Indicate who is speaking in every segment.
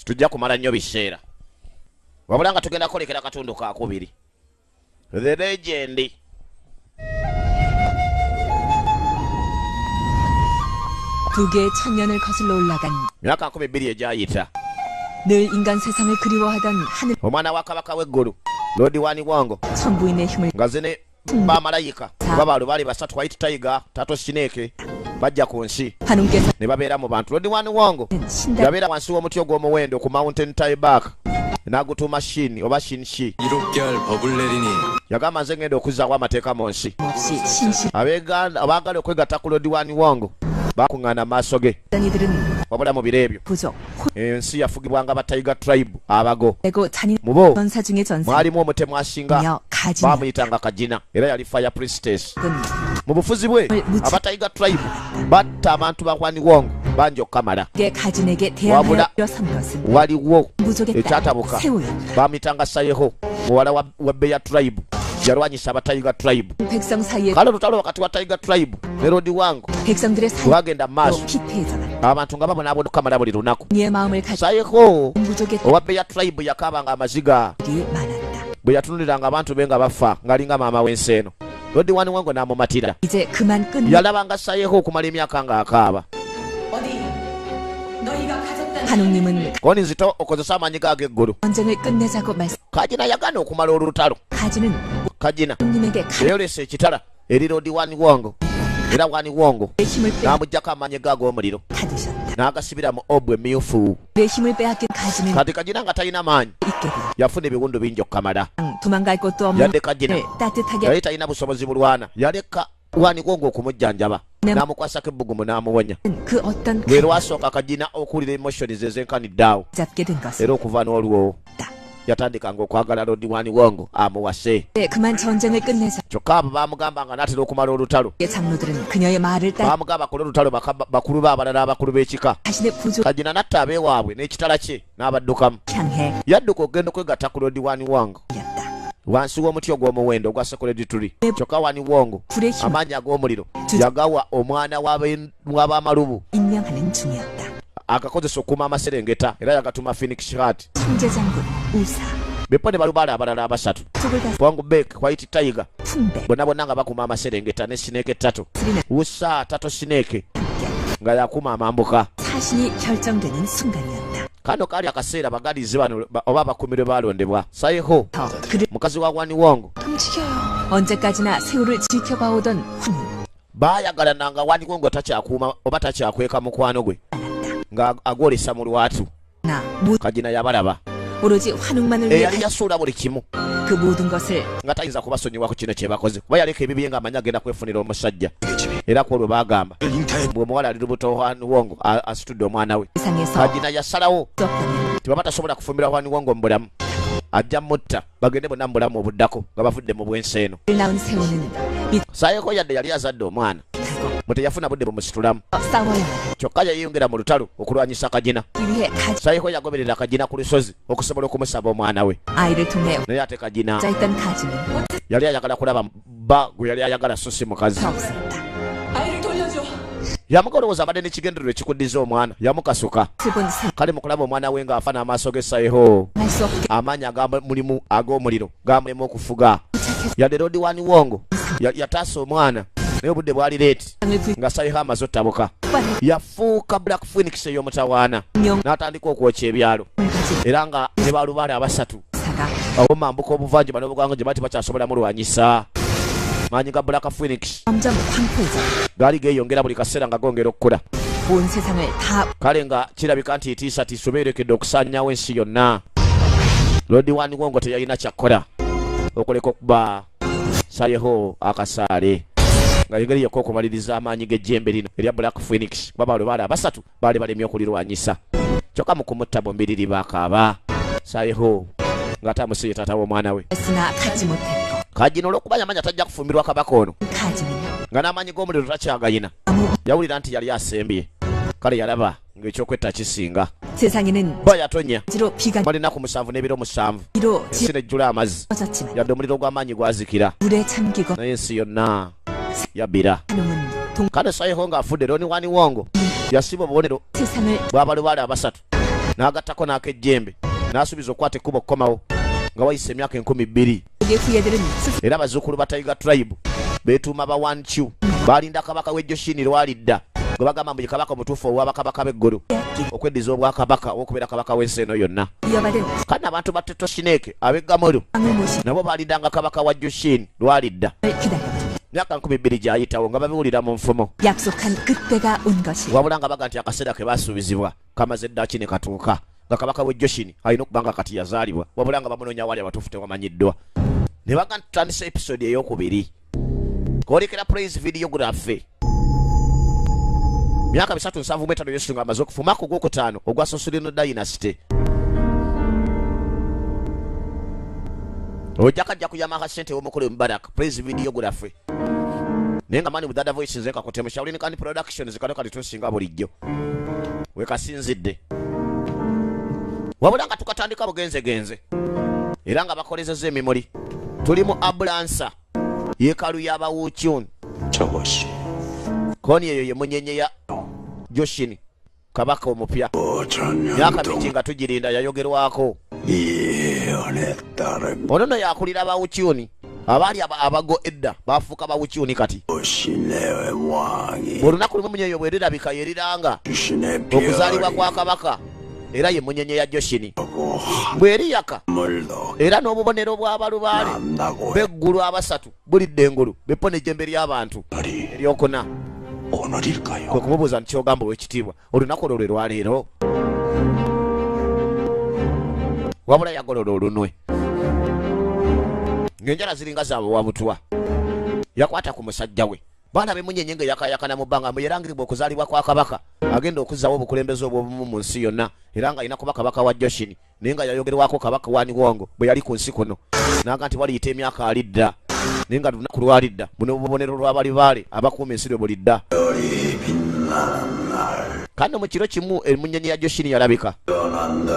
Speaker 1: Tujja kumala nnyo biseera. Wabula nga tugenda kolekera katundu kakubiri. The Legend.
Speaker 2: 두 개의 천년을 거슬러 올라간
Speaker 1: myaka 12 egyayita.
Speaker 2: 늘 인간 세상을 그리워하던 하늘
Speaker 1: omwana wa kabaka w'eggulu Lord Wani Wango
Speaker 2: 천부인의 힘을
Speaker 1: ngazine bamalayika babalu bali basatu White Tiger Tato Snake bajja ku nsi
Speaker 2: 하느님께서
Speaker 1: ne babeera mu bantu. Lord Wani Wango yabeera wansi w'omuti ogw'omuwendo ku Mountain Tieback n'agutuuma Shin oba Shinshi.
Speaker 3: 이롭게 할 법을 내리니
Speaker 1: yagamba nze ngenda okuzzaawo amateeka mu nsi.
Speaker 2: 없이 신실
Speaker 1: abaagala okwegatta ku Lord Wani Wango bakuŋŋaana maaso ge.
Speaker 2: 이들은
Speaker 1: wabula mu biro ebyo
Speaker 2: 부족
Speaker 1: ensi yafugibwanga ba Tiger Tribe abago.
Speaker 2: 그리고 잔인
Speaker 1: mubo
Speaker 2: 전사 중의 전사
Speaker 1: mwalimu omutemu asinga
Speaker 2: 가진
Speaker 1: bamuyitanga Kajina era yali Fire Priestess.
Speaker 2: 군
Speaker 1: mu bufuzi bwe aba Tiger Tribe batta abantu ba Wani Wango bangi okukamala.
Speaker 2: 가진에게 대항하여 선 것은
Speaker 1: waliwo
Speaker 2: 부족의
Speaker 1: ekyatabuka
Speaker 2: 세울
Speaker 1: bamuyitanga Sayeho muwala wa Beya Tribe yalwanyisa aba Tiger Tribe.
Speaker 2: 백성 사이에
Speaker 1: kale olutalo wakati wa Tiger Tribe ne Lord Wango
Speaker 2: 백성들의 사이
Speaker 1: lwagenda mu maaso
Speaker 2: 피폐해져가
Speaker 1: abantu nga babonaabona okukamala buli lunaku.
Speaker 2: 의 마음을 가진
Speaker 1: Sayeho
Speaker 2: 부족의
Speaker 1: owa Beya Tribe yakabanga amaziga
Speaker 2: 들이 많았다.
Speaker 1: bwe yatunuliranga abantu be nga bafa ng'alinga maama w'ensi eno. Lord Wani Wango n'amumatira.
Speaker 2: 이제 그만 끊
Speaker 1: yalabanga Sayeho okumala emyaka ng'akaaba.
Speaker 2: 하느님은
Speaker 1: koni nzito okozesa amaanyi ge ag'eggulu.
Speaker 2: 전쟁을 끝내자고 말씀.
Speaker 1: Kajina yagaana okumala olutalo.
Speaker 2: 가진은
Speaker 1: Kajina
Speaker 2: 하느님에게
Speaker 1: yayolesa ekitala eri Lord Wani Wango era Wani Wango
Speaker 2: 내 힘을
Speaker 1: n'amuggyako amaanyi ge ag'omuliro
Speaker 2: 가두셨다.
Speaker 1: n'agasibira mu obwe emmyufu.
Speaker 2: 내 힘을 빼앗긴 가진은
Speaker 1: kati Kajina nga talina maanyi
Speaker 2: 있게 되어
Speaker 1: yafuna ebiwundu bingi okukamala.
Speaker 2: 도망갈 곳도 없는
Speaker 1: yadde Kajina
Speaker 2: 따뜻하게
Speaker 1: yali talina busobozi bulwana yaleka Wani Wango okumujjanjaba n'amukwasako ebbugumu n'amuwonya.
Speaker 2: 그 어떤
Speaker 1: lwe lwasooka Kajina okuwulira emotions ezenkanidde awo
Speaker 2: 잡게 된 것은
Speaker 1: era okuva n'olwo yatandikanga okwagala Lord Wani Wango amuwase.
Speaker 2: 그만 전쟁을 끝내자.
Speaker 1: kyokka abo baamugambanga n'atera okumala olutalo.
Speaker 2: 장로들은 그녀의 말을 따라
Speaker 1: baamugamba kola olutalo bakulu be abalala abakulu b'ekika.
Speaker 2: 자신의 부족
Speaker 1: Kajina natta abeewaabwe n'ekitala kye n'abaddukamu.
Speaker 2: 향해
Speaker 1: yadduka okugenda okwegatta ku Lord Wani Wango
Speaker 2: 였다.
Speaker 1: wansi w'omuti ogw'omuwendo ogwa Sekoledituli. kyokka Wani Wango
Speaker 2: 불의 힘
Speaker 1: amaanyi ag'omuliro yagawa omwana w'abamalubu
Speaker 2: 임명하는 중이었다.
Speaker 1: agakozesa okuuma amaserengeta era yagatuma Phoenix Heart.
Speaker 2: 총재장군 우사
Speaker 1: beppo ne balubaala abalala abasatu
Speaker 2: 속을 다
Speaker 1: Wangu Beck White Tiger
Speaker 2: 풍배
Speaker 1: bonna bonna nga bakuuma amaserengeta ne Sineke Tato
Speaker 2: 스리는
Speaker 1: Usa Tato Sineke
Speaker 2: 함께
Speaker 1: nga yakuuma amambuka.
Speaker 2: 사신이 결정되는 순간이었다.
Speaker 1: kano kaali akaseera bagalizi bano oba abakumirwe balondebwa. Sayeho
Speaker 2: 더 그를
Speaker 1: mukazi wa Wani Wango
Speaker 2: 움직여요. 언제까지나 세월을 지켜봐오던 환희
Speaker 1: baayagalananga Wani Wango takyakuuma oba takyakweka mukwano gwe nga agwolesa mu lwatu.
Speaker 2: 나 모,
Speaker 1: Kajina yabalaba
Speaker 2: 오로지 환웅만을 위해
Speaker 1: eyali yasuula buli kimu
Speaker 2: 그 모든 것을
Speaker 1: nga tayinza kubasonyiwa ku kino kye bakoze kuba yaleka ebibye nga amanyi agenda kwefunira omusajja. era ku olwo baagamba bwe muwala ali lubuto Wani Wango asitudde omwana we.
Speaker 2: 세상에서
Speaker 1: Kajina yasalawo
Speaker 2: 없다면
Speaker 1: tebaba tasobola kufumbira Wani Wango mu bulamu ajja mutta bagende bonna mu bulamu obuddako nga bavudde mu bwensi eno.
Speaker 2: 낳은 새우는
Speaker 1: Sayeho yadde yali azadde omwana
Speaker 2: 밑하고
Speaker 1: bwe teyafuna budde bumusitulamu
Speaker 2: 싸워야 해.
Speaker 1: kyokka yayongera mu lutalo okulwanyisa Kajina.
Speaker 2: 이 위해 가진
Speaker 1: Sayeho yagoberera Kajina ku lusozi okusobola okumusaba omwana we.
Speaker 2: 아이를 통해
Speaker 1: naye ate Kajina
Speaker 2: 짜있던 가진은
Speaker 1: yali ayagala kulaba bba gwe yali ayagala so si mukazi.
Speaker 2: 없었다.
Speaker 1: yamugolowooza abadde n'ekigendererwa ekikuddiza omwana yamukasuka.
Speaker 2: 슬본 생
Speaker 1: kale mu kulaba omwana we ng'afa n'amaaso ge Sayeho
Speaker 2: 할수 없게
Speaker 1: amaanyi agamulimu ag'omuliro gamulema okufuga. yadde Lord Wani Wango yataasa omwana naye obudde bwali leeti
Speaker 2: 땅을 불
Speaker 1: nga Sayeho amaze ottabuka.
Speaker 2: 빠르게
Speaker 1: yafuuka Black Phoenix ey'omutawaana
Speaker 2: 명
Speaker 1: n'atandika okwokya ebyalo
Speaker 2: 가진
Speaker 1: era nga ne balubaale abasatu
Speaker 2: 사가
Speaker 1: obumambuka obuvanjuba n'obuganga gye bati bakyasobola mulwanyisa. maanyi ga Black Phoenix
Speaker 2: 점점 황폐해져
Speaker 1: gaali geeyongera buli kaseera nga gongera okukula.
Speaker 2: 온 세상을 다
Speaker 1: kale nga kirabika nti etiisatiisa oba erekedde okusaanyaawo ensi yonna. Lord Wani Wango teyalina kyakkola okuleka okuba Sayeho akasaale nga engeri yokka okumaliriza amaanyi g'ejjembe lino erya Black Phoenix kuba balubaale abasatu baali balemye okulirwanyisa. kyokka mu kumutta bombiriri baakaaba. Sayeho ng'ate amusiye taata w'omwana we.
Speaker 2: 했으나 갖지 못했고
Speaker 1: Kajina olw'okuba yamanya tajja kufumbirwa kabaka ono
Speaker 2: 가진은
Speaker 1: nga n'amaanyi g'omuliro takyagayina.
Speaker 2: 아무
Speaker 1: yawulira nti yali asembye kale yalaba ng'ekyokwetta kisinga.
Speaker 2: 세상에는
Speaker 1: ba yatonya
Speaker 2: 지로 비가
Speaker 1: balina ku 7 n'ebiro 7
Speaker 2: 비로
Speaker 1: ensi nejjula amazzi
Speaker 2: 지어졌지만
Speaker 1: yadde omuliro gw'amaanyi gwazikira
Speaker 2: 물에 잠기고
Speaker 1: naye ensi yonna yabbira.
Speaker 2: 한웅은 동
Speaker 1: kale Sayeho ng'afudde Lord Wani Wango yasiba obubonero
Speaker 2: 세상을
Speaker 1: bw'abalubaale abasatu n'agattako n'akejjembe n'asuubiza okukwata ekkubo okukomawo nga wayise emyaka 12
Speaker 2: 후예들은
Speaker 1: era abazzukulu ba Tiger Tribe beetuuma ba Wanchu baalinda kabaka w'ejjoshini lwalidda gwe bagamba mbu ye kabaka omutuufu ow'abakabaka b'eggulu okweddiza obwakabaka okubeera kabaka w'ensi eno yonna
Speaker 2: 이어받은
Speaker 1: kandi abantu ba Tetoshineke ab'eggamulu
Speaker 2: 왕을 모시
Speaker 1: nabo baalindanga kabaka wa Joshini lwalidda
Speaker 2: 기다렸다.
Speaker 1: myaka 12 gyayitawo nga babiwulira mu nfumo
Speaker 2: 약속한 그때가 온 것이
Speaker 1: wabula nga baga nti akaseera ke baasuubizibwa kamaze dda ki ne katuuka nga kabaka w'e Joshini alina okuba nga kati yazaalibwa wabula nga bamunoonya wali abatuufu tewamanyiddwa ne baga nti tutandisa episode ey'okubiri kwolekera praise video graffe myaka 375 Yesu nga amaze okufa omwaka ogwokutaano ogwa Sosolino Dynasty ojja kuyamaka ssente w'omukulu Mubarak praise video graffe naye nga mani with other voices nze kakotemu Shaolin Kani Productions kano kali tusinga bulijjo wekasinzidde wabula nga tukatandika bugenzegenze era nga bakolezezza emimuli tuli mu Abulansa yeekalu y'abawuukyuni
Speaker 3: 저것이
Speaker 1: koni eyo ye munyenye ya Joshini kabaka omupya myaka
Speaker 3: 전년동
Speaker 1: mingi nga tugirinda yayogerwako
Speaker 3: 예언에 따르면
Speaker 1: ono no yakulira abawukyuni abaali abago edda bafuuka bawukyuni kati
Speaker 3: 신의 왕이
Speaker 1: buli lunaku lumu munyeyo bwerirabika yeriranga
Speaker 3: 신의
Speaker 1: okuzaalibwa
Speaker 3: 별이
Speaker 1: kwa kabaka era ye munyenye ya Joshini
Speaker 3: 하고
Speaker 1: bweriyaka
Speaker 3: 하물도
Speaker 1: era n'obubonero bw'abalubaale
Speaker 3: 남나고
Speaker 1: beggulu abasatu bulidde engulu bepona ejjembe ly'abantu
Speaker 3: 날이
Speaker 1: eryokuna
Speaker 3: 오늘일까요?
Speaker 1: kwe kumubuuza nti kyogamba ow'ekitiibwa olunaku olwo lwe lwaleero wabula yagolola olunwe ng'enjala ziringa zaabwe wabutwa yakwata ku musajja we baana bemunyenye nga yakayakana mu bbanga mbu yerangiribwa okuzaalibwa kwa kabaka agenda okuzzawo obukulembeze obw'obumu mu nsi yonna era nga alina kuba kabaka wa Joshini naye nga yayogerwako kabaka wa Niwongo bwe yali ku nsi kuno naga nti waliyita emyaka alidda naye nga lunaku lwalidda buno obubonero lw'abalibaale abakuuma ensi lwe bulidda kandi mu kiro kimu emunyenye ya Joshini yalabika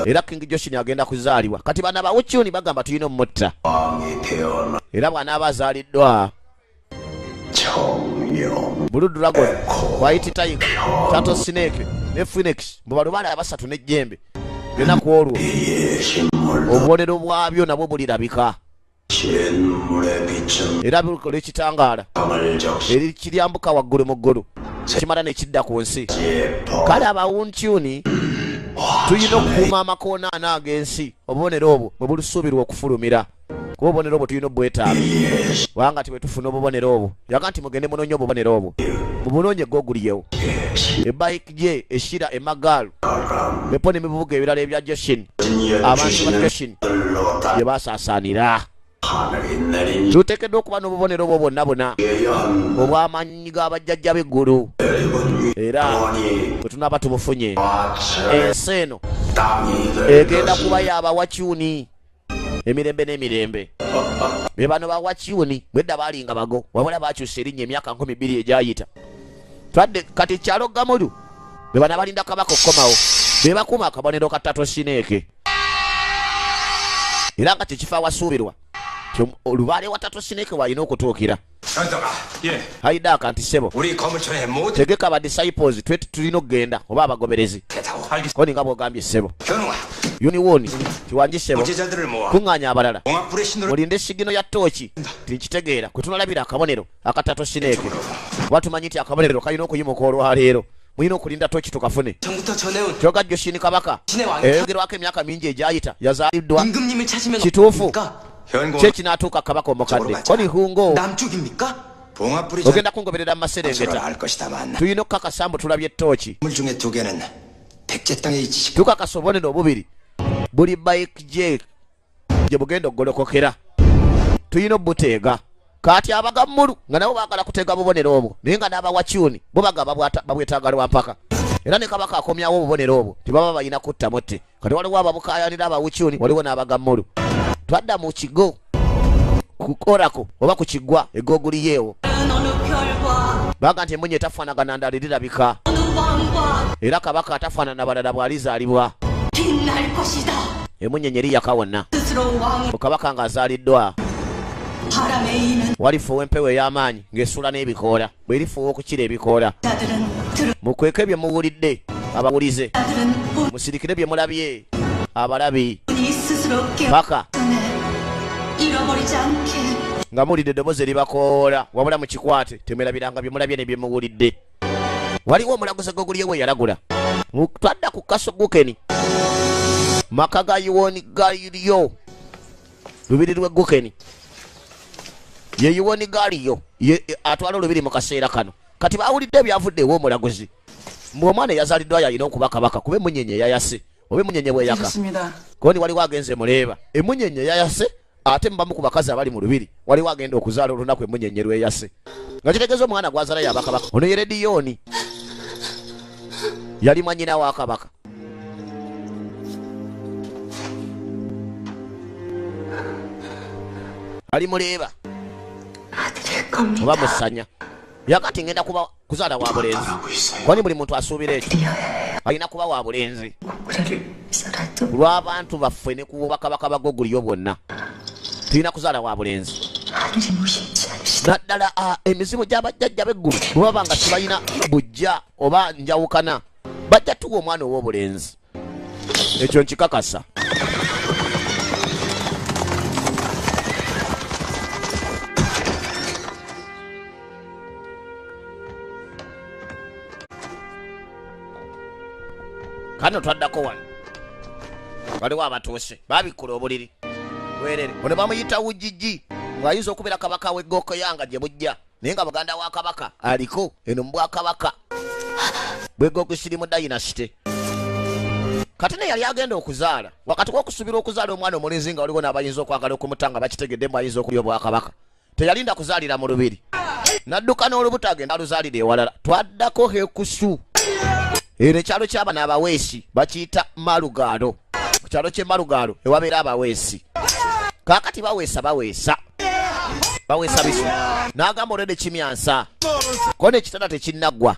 Speaker 1: era King Joshini agenda kuzaalibwa kati bana bawukyuni bagamba tulina omutta
Speaker 3: 왕이 태어나
Speaker 1: era bw'anaaba azaaliddwa
Speaker 3: 청룡
Speaker 1: Blue Dragon, White Tiger, Turtle Snake, ne Phoenix, mubalubaale abasatu n'ejjembe lunaku olwo
Speaker 3: 예신물
Speaker 1: obubonero bwabyo nabwo bulirabika
Speaker 3: 신물의 빛은
Speaker 1: era bikola ekitangaala
Speaker 3: 강을 적시
Speaker 1: eri kiryambuka waggulu mu ggulu kimala ne kidda ku nsi
Speaker 3: 제법
Speaker 1: kale abawuntyuni tulina okukuuma amakoona ana ag'ensi obubonero obwo bwe bulisuubirwa okufulumira kuba obubonero obwo tulina obwetaaga wanga ti bwe tufuna obubonero obwo yaga nti mugende munoonye obubonero obwo mubunoonye googuliyewo ebayiki gye eshira emagaalu bepo n'emibubuga ebirala ebya Joshini abantu ba Joshini bye baasaasaanira
Speaker 3: 하늘이 내린
Speaker 1: tuteekeddwa okuba n'obubonero obwo bwonna buna
Speaker 3: 예언
Speaker 1: obw'amaanyi g'abajjajja b'eggulu era
Speaker 3: 원이
Speaker 1: bwe tunaaba tubufunye
Speaker 3: 와처
Speaker 1: ensi eno
Speaker 3: 땅이
Speaker 1: egenda kuba y'abawakyuni emirembe n'emirembe be bano bawakyuni bwedda baalinga bago wabula baakyusa erinnya emyaka 12 egyayita twadde kati kyalo gamulu be bano abalinda kabaka okukomawo be bakuuma akabonero ka Tatoshineke era nga kyekifa awasuubirwa olubaale wa Tatoshineke walina okutuukira
Speaker 4: 현정아, 예,
Speaker 1: haidaka nti ssebo
Speaker 4: 우리 건물촌에 모두
Speaker 1: tegeka ba disciples tulina okugenda oba abagoberezi
Speaker 4: 대타고 알겠어.
Speaker 1: koni nga bwogambye ssebo
Speaker 4: 현웅아,
Speaker 1: uniwoni kiwanji ssebo
Speaker 4: 부재자들을 모아
Speaker 1: kuŋŋaanya abalala
Speaker 4: 공학불의 신호를
Speaker 1: mulinde sigino ya tooki tinkitegeera kwe tunalabira akabonero aka Tatoshineke kuba tumanyi nti akabonero kalina okuyimuka olwaleero mulina okulinda tooki tukafune
Speaker 5: 전부터 전해온
Speaker 1: kyoga Joshini kabaka
Speaker 5: 신의 왕이
Speaker 1: eyogerwako emyaka mingi egyayita yazaaliddwa
Speaker 5: 임금님을 찾으면
Speaker 1: kituufu
Speaker 5: 어떻습니까?
Speaker 4: 현공
Speaker 1: kye kinaatuuka kabaka omukadde koni hungo
Speaker 5: 남쪽입니까?
Speaker 4: 봉합불이
Speaker 1: ogenda kungoberera mu
Speaker 4: 전설을
Speaker 1: maserengeta
Speaker 4: 알 것이다만
Speaker 1: tulina okukakasa mbu tulabye tooki
Speaker 4: 건물 중에 두 개는 백제 땅에 위치시고
Speaker 1: tukakasa obubonero obubiri buli bayiki gye gye bugenda okugolokokera tulina obuteega kati abagammulu nga nabo baagala kuteega bubonero obwo naye nga n'abawakyuni bo bagamba babwetaaga lwampaka era ne kabaka akomyawo obubonero obwo tebaba balina kutta mutte kati waliwo ababukayanira abawakyuni waliwo n'abagammulu twadda mu kigo kukorako oba ku kiggwa egooguliyeewo baga nti emunye etafaanagana ndala erirabika era kabaka atafaanana balala bw'alizaalibwa
Speaker 6: 빛날 것이다.
Speaker 1: emunyenye eriyaka wonna
Speaker 6: 스스러운 왕이
Speaker 1: kabaka ng'azaaliddwa
Speaker 6: 바람에 이는
Speaker 1: walifuuwa empewo ey'amaanyi ng'esula n'ebikoola bw'erifuuwa okukira ebikoola
Speaker 6: 자들은 들을
Speaker 1: mukweke bye muwulidde abawulize
Speaker 6: 아들은
Speaker 1: musirikire bye mulabye abalabi
Speaker 6: 본인이 스스로
Speaker 1: paka
Speaker 6: 깨어내 잃어버리지 않게
Speaker 1: nga muwulidde eddoboozi eribakoola wabula mukikwate temwerabiranga bye mulabye ne bye muwulidde. Waliwo omulaguzi gogulyewo eyalagula twadda ku kasogukeni maka ga Yuwoni Galiyo lubiri lwe Gukeni ye Yuwoni Galiyo atwala olubiri mu kaseera kano kati bawulidde ebyavuddewo omulaguzi mbu omwana eyazaliddwa yalina okuba kabaka kuba emunyenye eyayase oba emunyenye bweyaka koni waliwo agenze muleeba emunyenye eyayase ate mubamu ku bakazi abali mu lubiri waliwo agenda okuzaala olunaku emunyenye lweyase nga kitegeeza omwana gwazala yaba kabaka ono ye Rediyoni yali mwanyina wa kabaka. Ali muleeba oba musanya yakati ngenda kuba kuzaala wa bulenzi kwani buli muntu asuubira ekyo alina kuba wa bulenzi lw'abantu baffe ne ku bakabaka bagoguliyo bwonna tulina kuzaala wa bulenzi naddala emizimu gy'abajjajja b'eggulu bwe baba nga tibalina bujja oba njawukana bajja tuwa omwana ow'obulenzi ekyo nkikakasa. Kano twaddako wano waliwo abatuuse babikkula obuliri bwerere ono bamuyita wujiji ng'ayinza okubeera kabaka w'eggoko yanga gye bujja naye nga muganda wa kabaka aliko eno mu bwakabaka bw'eggoko sirimu dayinasite kati ne yali agenda okuzaala wakati w'okusuubira okuzaala omwana omulenzi nga waliwo n'abayinza okwagala okumuta nga bakitegedde mu ayinza okulya obwakabaka teyalinda kuzaalira mu lubiri n'adduka n'olubuto agenda aluzaalira ewalala twaddako hekusu eno ekyalo ky'abana abaweesi bakiyita Malugalo ku kyalo ky'e Malugalo ewabeera abaweesi kaakati baweesa bisu n'agamba olwedde kimyansa ko n'ekitanda tekinnaggwa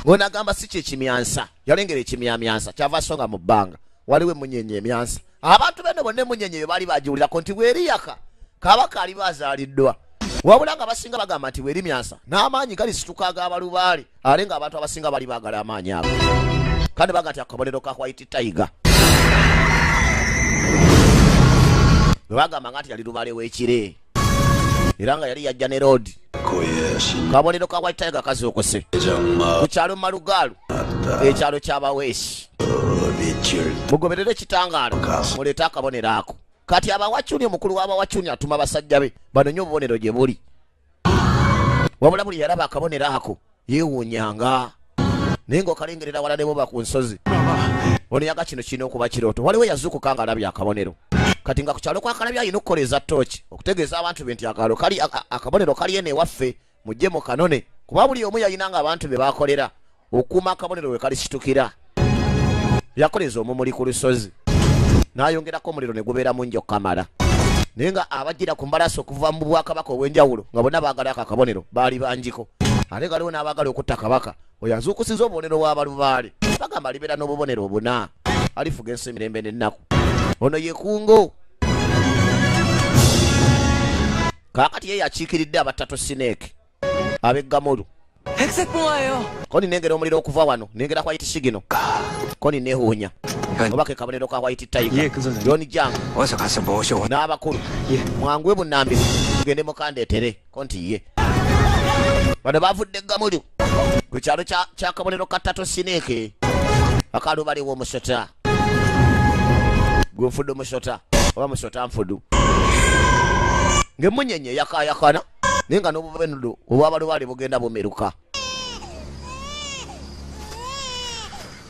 Speaker 1: ng'onagamba si kyekimyansa yalengera ekimyamyansa kyava songa mu bbanga waliwo emunyenye emyansa abantu beno bonna emunyenye eyo baali bagiwulirako nti bweriyaka kabaka ali bazaaliddwa wabula nga basinga bagamba nti bweri myansa n'amaanyi gali situka ag'abalubaale ale nga abantu abasinga bali baagala amaanyi ago kandi baga nti akabonero ka White Tiger bwe bagamba nga nti yali lubaale w'ekire era nga yali yajja ne road kabonero ka White Tiger kazookose ku kyalo Malugalo ekyalo ky'abaweesi mugoberere ekitangaalo muleete akabonero ako kati abawacuni omukulu w'abawacuni atuma basajja be banonye obubonero gye buli wabula buli yalaba akabonero ako yeewuunyanga naye ng'okalengerera wala ne boba ku nsozi oneyaga kino kirina okuba kirooto waliwo yazuukuka nga alabye akabonero kati nga ku kyalo kwakalabye alina okukoleeza tooki okutegeeza abantu be nti akabonero kali eno ewaffe mujje mu kanone kuba buli omu yalina nga abantu be bakolera okuuma akabonero we kalisitukira yakoleza omumuli ku lusozi n'ayongerako omuliro ne gubeera mungi okukamala naye nga abagira ku mbalaasi okuva mu bwakabaka obw'enjawulo nga bonna baagala ako akabonero baali bangiko ate galiwo n'abaagala okutta kabaka oyo azuukusiza obubonero bw'abalubaale bagamba alibeera n'obubonero obuna alifuga ensi emirembe n'ennaku ono ye kungo kaakati ye yakiikiridde abatatu sineeke ab'eggamulu koni nengera omuliro okuva wano nengera White Sigino koni nehuunya oba ke kabonero ka White Tiger John Jang n'abakulu mwangu ebunnambiro tugende mukandeetere konti ye bano bavudde eggamulu ku kyalo kya kabonero ka Tato Sineeke akalubali w'omusota gwe nfudde omusota oba musota nfudu ng'emunyenye yakayakana naye nga n'obubenudu obw'abalubaale bugenda bumeruka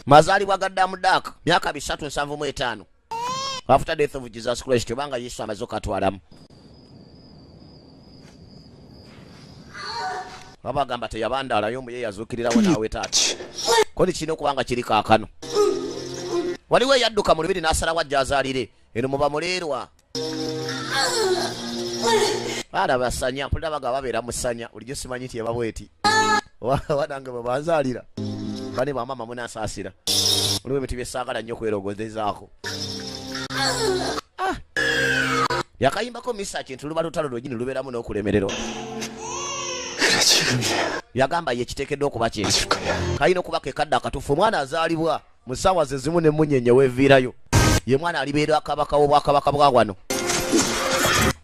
Speaker 1: mazaalibwa ga Damudaaka myaka 375 after death of Jesus Christ obanga Yesu amaze okatwalamu babagamba teyabandaalayo mbu ye yazuukirirawo naawe taata koni kirina okubanga kiri kaakano waliwo eyadduka mu lubiri n'asalawo ajja azaalire eno muba muleerwa baana basanya mpulira baga babeera musanya bulijjo simanyi nti yebabweti wadange bwe banzaalira bane bamama munasaasira oliwo ebintu byesaagala nnyo okwerogozezaako yakayimbako misa kintu luba lutalo lwegini lubeeramu n'okulemererwa yagamba yekiteekeddwa okuba kye kalina okuba kekadde akatuufu omwana azaalibwa mu ssaawa ze zimu ne munyenye weeviirayo ye mwana alibeera akabaka w'obwakabaka bwa wano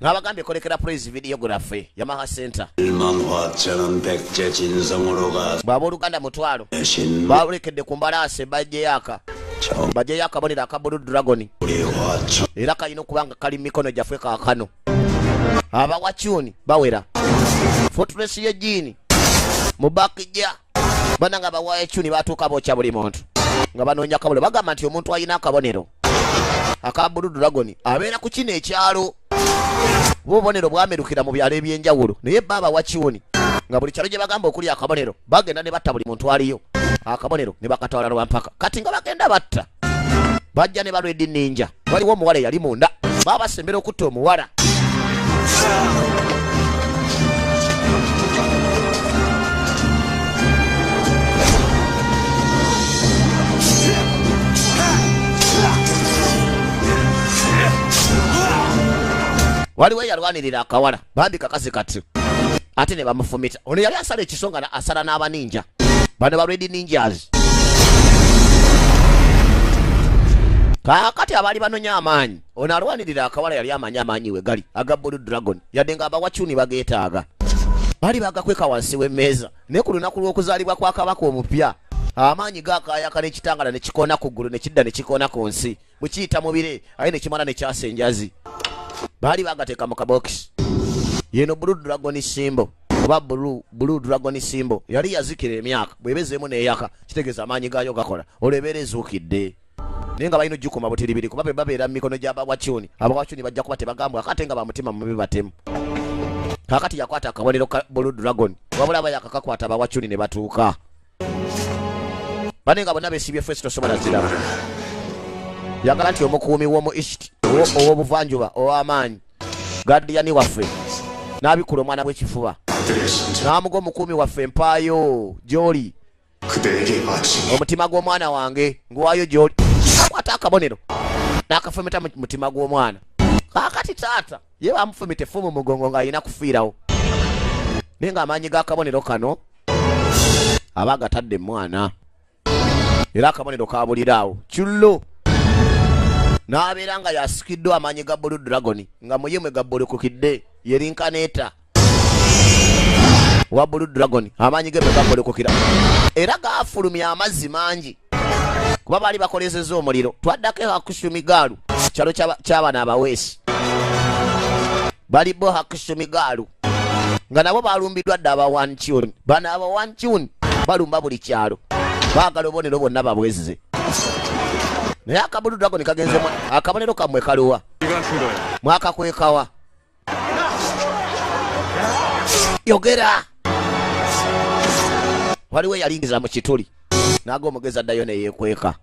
Speaker 1: ng'abagambye kolekera praise videography Yamaha Center
Speaker 3: 일만화처럼 백제 진성으로 가
Speaker 1: bw'abooluganda mutwalo
Speaker 3: 신물의
Speaker 1: balekedde ku mbalaase bajje yakabonero aka Blue Dragon
Speaker 3: 화초
Speaker 1: era kalina okuba nga kali mu mikono gyaffe kaakano abawacyuni bawera fortress y'ejjiini mu bakijja bananga abawacyuni batuuka bookya buli muntu nga banoonya akabonero bagamba nti omuntu alina akabonero aka Blue Dragon abeera ku kino ekyalo bubonero bwamerukira mu byalo ebyenjawulo naye baba wacyuni nga buli kyalo gye bagamba okuli akabonero bagenda ne batta buli muntu aliyo akabonero ne bakatwala lwampaka kati nga bagenda batta bajja ne balwedi ninja waliwo omuwala yali munda baba basembera okutta omuwala waliwo yalwanirira akawala bambi kakazi kati ate ne bamufumita ono yali asala ekisonga asala n'abaninja bano balwedi ninjas kakati abaali banonya amaanyi ono alwanirira akawala yali amaanyi we gali aga Blue Dragon yadde nga abawacyuni bageetaaga bali bagakweka wansi w'emmeeza naye ku lunaku lw'okuzaalibwa kwa kabaka omupya amaanyi gaakaayaka n'ekitangala ne kikoona ku ggulu ne kidda ne kikoona ku nsi bwe kiyita mu bire aye ne kimala ne kyasa enjazi baali bagateeka mu kabokisi yeno Blue Dragon symbol oba Blue Dragon symbol yali yazikira emyaka bwebezeemu neeyaka kitegeeza amaanyi gaayo gakola olwebeera ezuukidde naye nga balina ojjukuma butiribiri kuba be babeera mu mikono gy'abawacyuni abawacyuni bajja kuba tebagambwa akate nga bamutima mubi batemu kakati yakwata akabonero ka Blue Dragon wabula aba yakakakwata abawacyuni ne batuuka bane nga bonna beesibye fesi tosobola ziraba yagala nti omukuumi w'omu east ow'obuvanjuba ow'amaanyi gadiyani waffe n'abikula omwana bw'ekifuba n'amuga omukuumi waffe mpaayo gy'oli omutima gw'omwana wange nguwaayo gy'oli akwata akabonero n'akafumita mu mutima gw'omwana kakati taata ye bamufumita effumu mugongo ng'alina kufiirawo naye ng'amaanyi g'akabonero kano aba agatadde mwana era akabonero kabuliraawo kyullo n'abeera nga yasikiddwa amaanyi ga Blue Dragon nga muyemwe gabbolokokidde yerinkaneeta wa Blue Dragon amaanyi ge gabbolokokira era gaafulumya amazzi mangi kuba baali bakolezezza omuliro twaddako hakushumigaalu kyalo ky'abaana abaweesi balibo hakushumigaalu nga nabo balumbiddwa dde abawancyuni bano abawancyuni balumba buli kyalo baagala obubonero bonna babwezze naye aka Blue Dragon kagenzemu akabonero kammwe kaluwa mwakakwekawa yogera waliwo yalingiza mu kituli naga omugezi addayo neyeekweka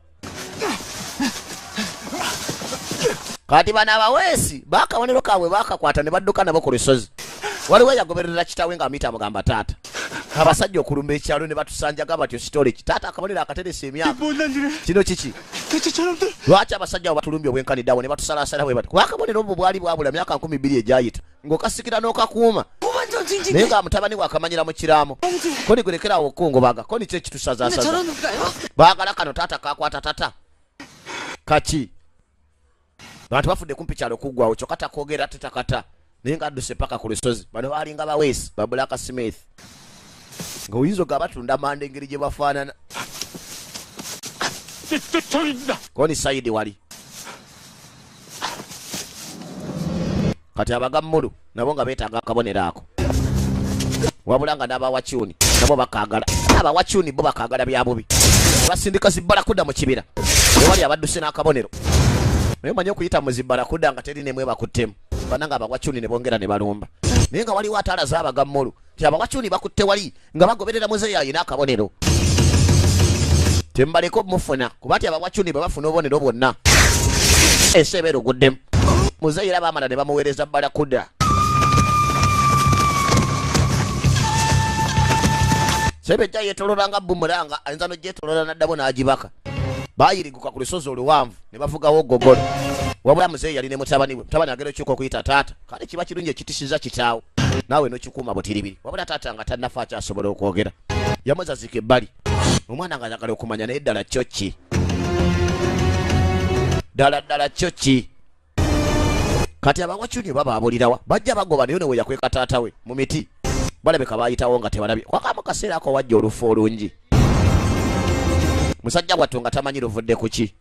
Speaker 1: kati bano abaweesi bakabonero kaabwe bakakwata ne badduka nabo ku lusozi waliwo yagoberera kitawe nga amuyita amugamba taata abasajja okulumba ekyalo ne batusanjaga batyo sitole ki taata akabonero akateresa emyaka kino kiki lwaki abasajja abo batulumbye obwenkaniddawo ne batusalasala bwe bati kuba akabonero obwo bwali bwabula myaka 12 egyayita ng'okasikira n'okakuuma naye nga mutabani wakamanyira mu kiraamo koni gwerekerawo okungubaga koni kye kitusazaasaza baagala kano taata kakwata tata kaki bantu bafudde kumpi kyalo okuggwawo kyokka takoogera tetakata naye nga adduse paka ku lusozi bano baalinga baweesi ba Black Smith ng'oyinza ogaba batunda manda engeri gye bafaanana koni sayidi wali kati abagammulu nabo nga beetaaga akabonero ako wabula nga n'abawacyuni nabo bakaagala abawacyuni bo bakaagala bya bubi basindika zibbalakuda mu kibira ewali abadduse n'akabonero naye manyi okuyita mu zibbalakuda nga teri nemwe bakuttemu bananga abawacyuni ne bongera ne balumba naye nga waliwo ataala z'abagammulu ti abawacyuni bakutte wali nga bagoberera muzeeyi alina akabonero tembaleko mufuna kuba ti abawacyuni bwe bafuna obubonero bwonna ensi ebeera oguddemu muzeeyi era baamala ne bamuweereza bbalakuda sebejja yeetololanga bumulanga ayinza n'ogyetolola naddabo n'agibaka baayiriguka ku lusozi oluwanvu ne bavugawo gogolo wabula muzeeyi yali ne mutabani we mutabani agera okyuka okuyita taata kale kiba kirungi ekitisiza kitaawo nawe n'okikuuma butiribiri wabula taata nga tannafa akyasobola okwogera yamuzazika ebbali omwana nga ayagala okumanya naye ddala kyo ki ddala kyo ki kati abawachuni babaabulirawa bajja bagoba naye newe yakweka taata we mu miti balabeka baayitawo nga tebalabye kwakamu kaseera ako wajja olufu olungi musajja wattu nga tamanyi luvudde ku ki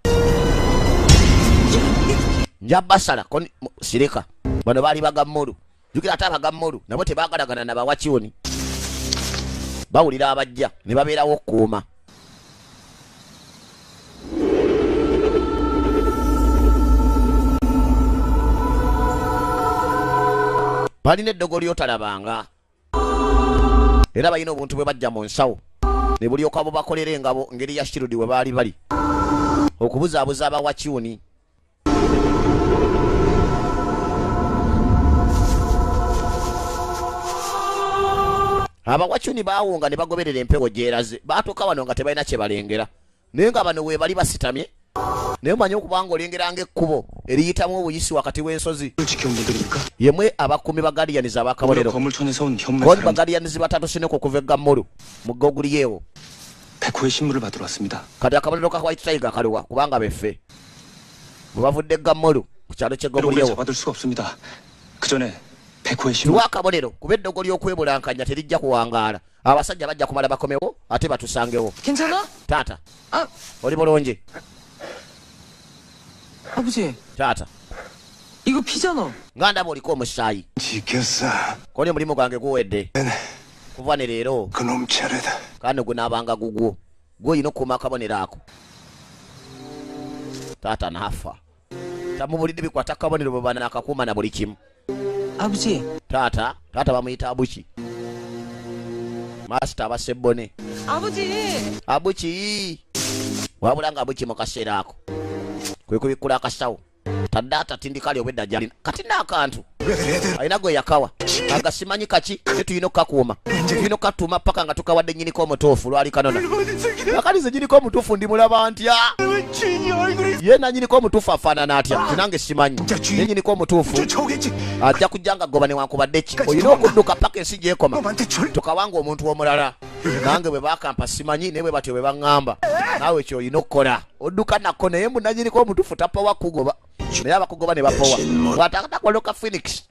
Speaker 1: njabasala sirika bano baali bagammulu jukira ate abagammulu nabo tebaagalagana na bawachuni bawulira abajja ne babeerawo okuuma balina eddogo lyotalabanga era balina obuntu bwe bajja mu nsawo ne bulyoka bubakolera engabo ngeri ya shirudi we baali bali okubuzaabuza abawachuni abawachuni baawunga ne bagoberera empewo gyeraze baatuuka wano nga tebalina kye balengera naye nga bano we bali basitamye naye manyi okubanga olengeranga ekkubo eriyitamu obuyisi wakati w'ensozi yemwe abakumi bagaliyanizi abakabonero koni bagaliyanizi batatu sineko okuva eggammulu mugga oguliyeewo kati akabonero ka white tiger kaluwa kubanga beffe bwe bavudde eggammulu ku kyalo ky'eggoguliyeewo tuwa akabonero kuba eddogo ly'okwebulankanya terijja kuwangaala abasajja bajja kumala bakomewo ate batusangewo taata oli bulungi
Speaker 5: 아버지
Speaker 1: taata
Speaker 5: 이거 피잖아
Speaker 1: nga ndaba oliko omusaayi
Speaker 3: 지켰어.
Speaker 1: koni omulimu gwange guwedde kuva ne leero
Speaker 3: 그놈 차례다.
Speaker 1: kandi gunaabanga gugwo gw'olina okuuma akabonero ako taata naafa tamubulidde bikwata akabonero bwe bana akakuuma na buli kimu
Speaker 5: 아버지
Speaker 1: taata bamuyita abuki maasita abasebbone abuki wabula nga abuki mu kaseera ako kwe kubikkula akasawo tadde atatindikali obwedda gyalina kati n'akantu alina gwe yakawa agasimanyi kaki ne tulina okukakuuma tulina okukatuuma paka nga tukawadde nnyiniko omutuufu lwali kanona akali ze nnyiniko omutuufu ndimulaba ntya ye nanyiniko omutuufu afaanana atya tinange simanyi ne nnyiniko omutuufu ajja kujja nga goba newankubadde ki olina okudduka paka ensi gyekoma tukawanga omuntu omulala nange bwe bakampa simanyi naye bwe batyo bwe baŋŋamba naawe ekyo olina okukola odduka nako naye munanyiniko omutuufu tapawa kugoba naye abakugoba ne bapowa bw'atatakola ka phoenix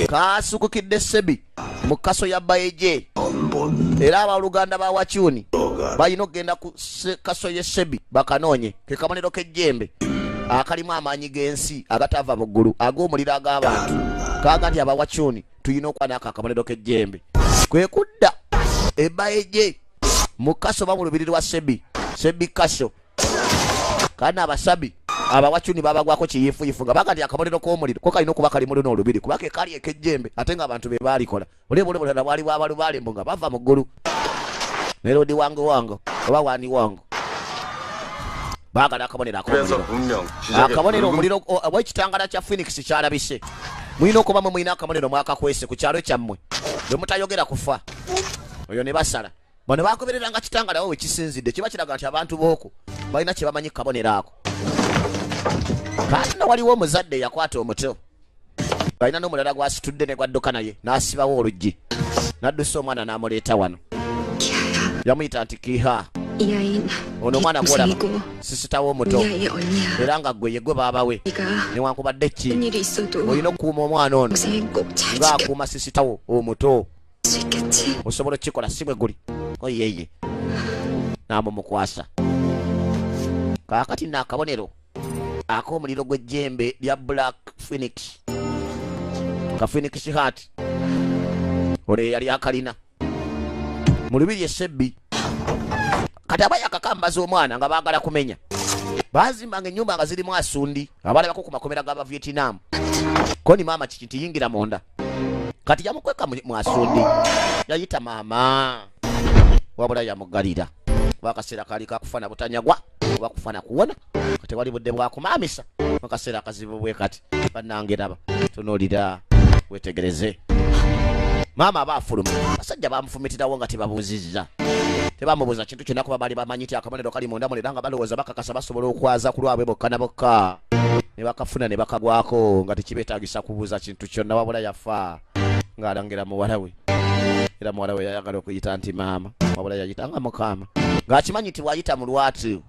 Speaker 1: kaasukukidde sebi mu kaso ya bayeje era abaluganda ba wachuni balina okugenda ku kaso ye sebi bakanoonye ke kabonero k'ejjembe akalimu amaanyi g'ensi agatava mu ggulu ag'omuliro ag'abantu kaga nti abawachuni tulina okuba n'ako akabonero k'ejjembe kwe kudda ebayeje mu kaso ba mu lubiri lwa sebi kaso kandi abasabi abawachuni babagwako kiyifuyifu nga baga nti akabonero k'omuliro ko kalina okuba kali mu luno olubiri kuba ke kali ek'ejjembe ate nga abantu be baalikola olebole bulala bwaliwo abalubalembo nga bava mu ggulu ne lodi wange oba wani wange baagala akabonero akabonero omuliro obwekitangala kya phoenix kyalabise mulina okuba mwe mulina akabonero mwakakwese ku kyalo kyammwe bwe mutayogera kufa oyo ne basala bano bagobereranga kitangalawo wekisinzidde kiba kiraga nti abantu b'oku balina kye bamanyi kabonero ako kati waliwo omuzadde yakwata omuto balina n'omulala gwasitudde ne gwadduka naye n'asibawo oluggi n'addusa omwana n'amuleeta wano yamuyita nti kiha ono omwana gwolaba sisitawo omuto era nga gwe yegwe baabawe newankubadde ki olina okukuuma omwana ono ng'akuuma sisitawo omuto osobola okukikola si bwe guli oyeye n'amumukwasa kaakati n'akabonero ak'omuliro gw'ejjembe lya black phoenix ka phoenix hat olwo yali akalina mu lubiri esebbi kati aba yakakambaza omwana nga baagala kumenya bazimbanga ennyumba nga zirimu asundi abalabako ku makomera g'aba vietnam koni maama kiki nti yingira munda kati yamukweka mu asundi yayita maama wabula yamugalira bakaseera kali kakufana butanyagwa oba kufana kuwona kati wali budde bwakumaamisa akaseera akazibu bwe kati bannange raba tunuulira wetegereze maama aba afuluma basajja bamufumitirawo nga tebabuuzizza tebamubuuza kintu kyonna kuba bali bamanyi ti akabonero kali munda mulera nga balowooza bakakasa basobola okwaza ku lwabwe bokka na bokka ne bakafuna ne bakagwako nga tekibeetaagisa kubuuza kintu kyonna wabula yafa ng'alangira muwala we. Era muwala we yayagala okuyita nti maama, wabula yayitanga mukama. Ng'akimanyi nti bw'ayita mu lwatu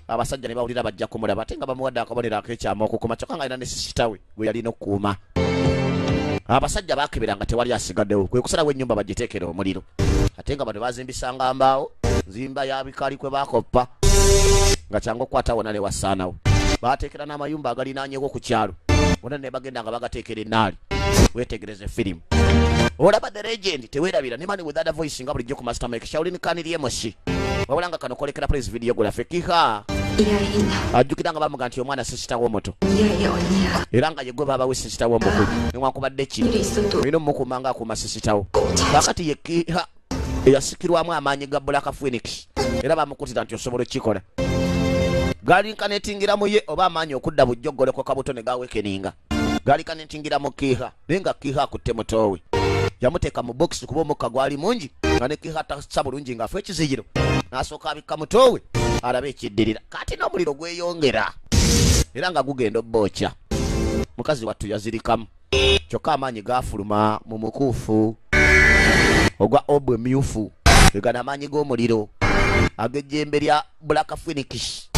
Speaker 1: abasajja ne bawulira bajja kumulaba ate nga bamuwadde akabonero ak'ekyama okukuma kyokka ng'alina ne sisita we gwe yalina okukuuma. Abasajja baakeberanga tewali asigaddewo kwe kusalawo ennyumba bagiteekera omuliro. Ate nga bano bazimbisanga mbaawo, nzimba ya bikaali kwe baakoppa nga kyangu okukwatawo nale wasaanawo. Baateekera n'amayumba agalinaanyewo ku kyalo. Wonna ne bagenda nga bagateekera ennaali. Weetegereze firimu. Olaba The Legend teweerabira ne mani with other voice nga bulijjo ku master mic Shaolin kaniriye moshi. Wabula nga kano kolekera praise video graphic kiha. Ajjukira nga bamuga nti omwana sisita w'omuto. Era nga ye gwe baba we sisita w'omukulu. Newankubadde ki olina omukumanga akuma sisitawo. Kakati ye kiha eyasikirwamu amaanyi ga Black Phoenix. Era bamukutira nti osobola okikola. Gali nkanetingira mu ye oba amaanyi okudda bujjoggole kwa kabuto ne gawekeninga. Gali kanetingira mu kiha nenga kiha akutte mutowe. Yamuteeka mu box kuba omukka gwali mungi nga ne kiha tasa bulungi ng'afa ekizigiro. N'asooka abikka mutowe alabe ekiddirira. Kati n'omuliro gweyongera era nga gugenda obbokya. Mukazi wattu yazirikamu. Kyokka amaanyi gaafuluma mu mukuufu ogwa obwe myufu. Egana amaanyi g'omuliro ag'ejjembe lya Black Phoenix.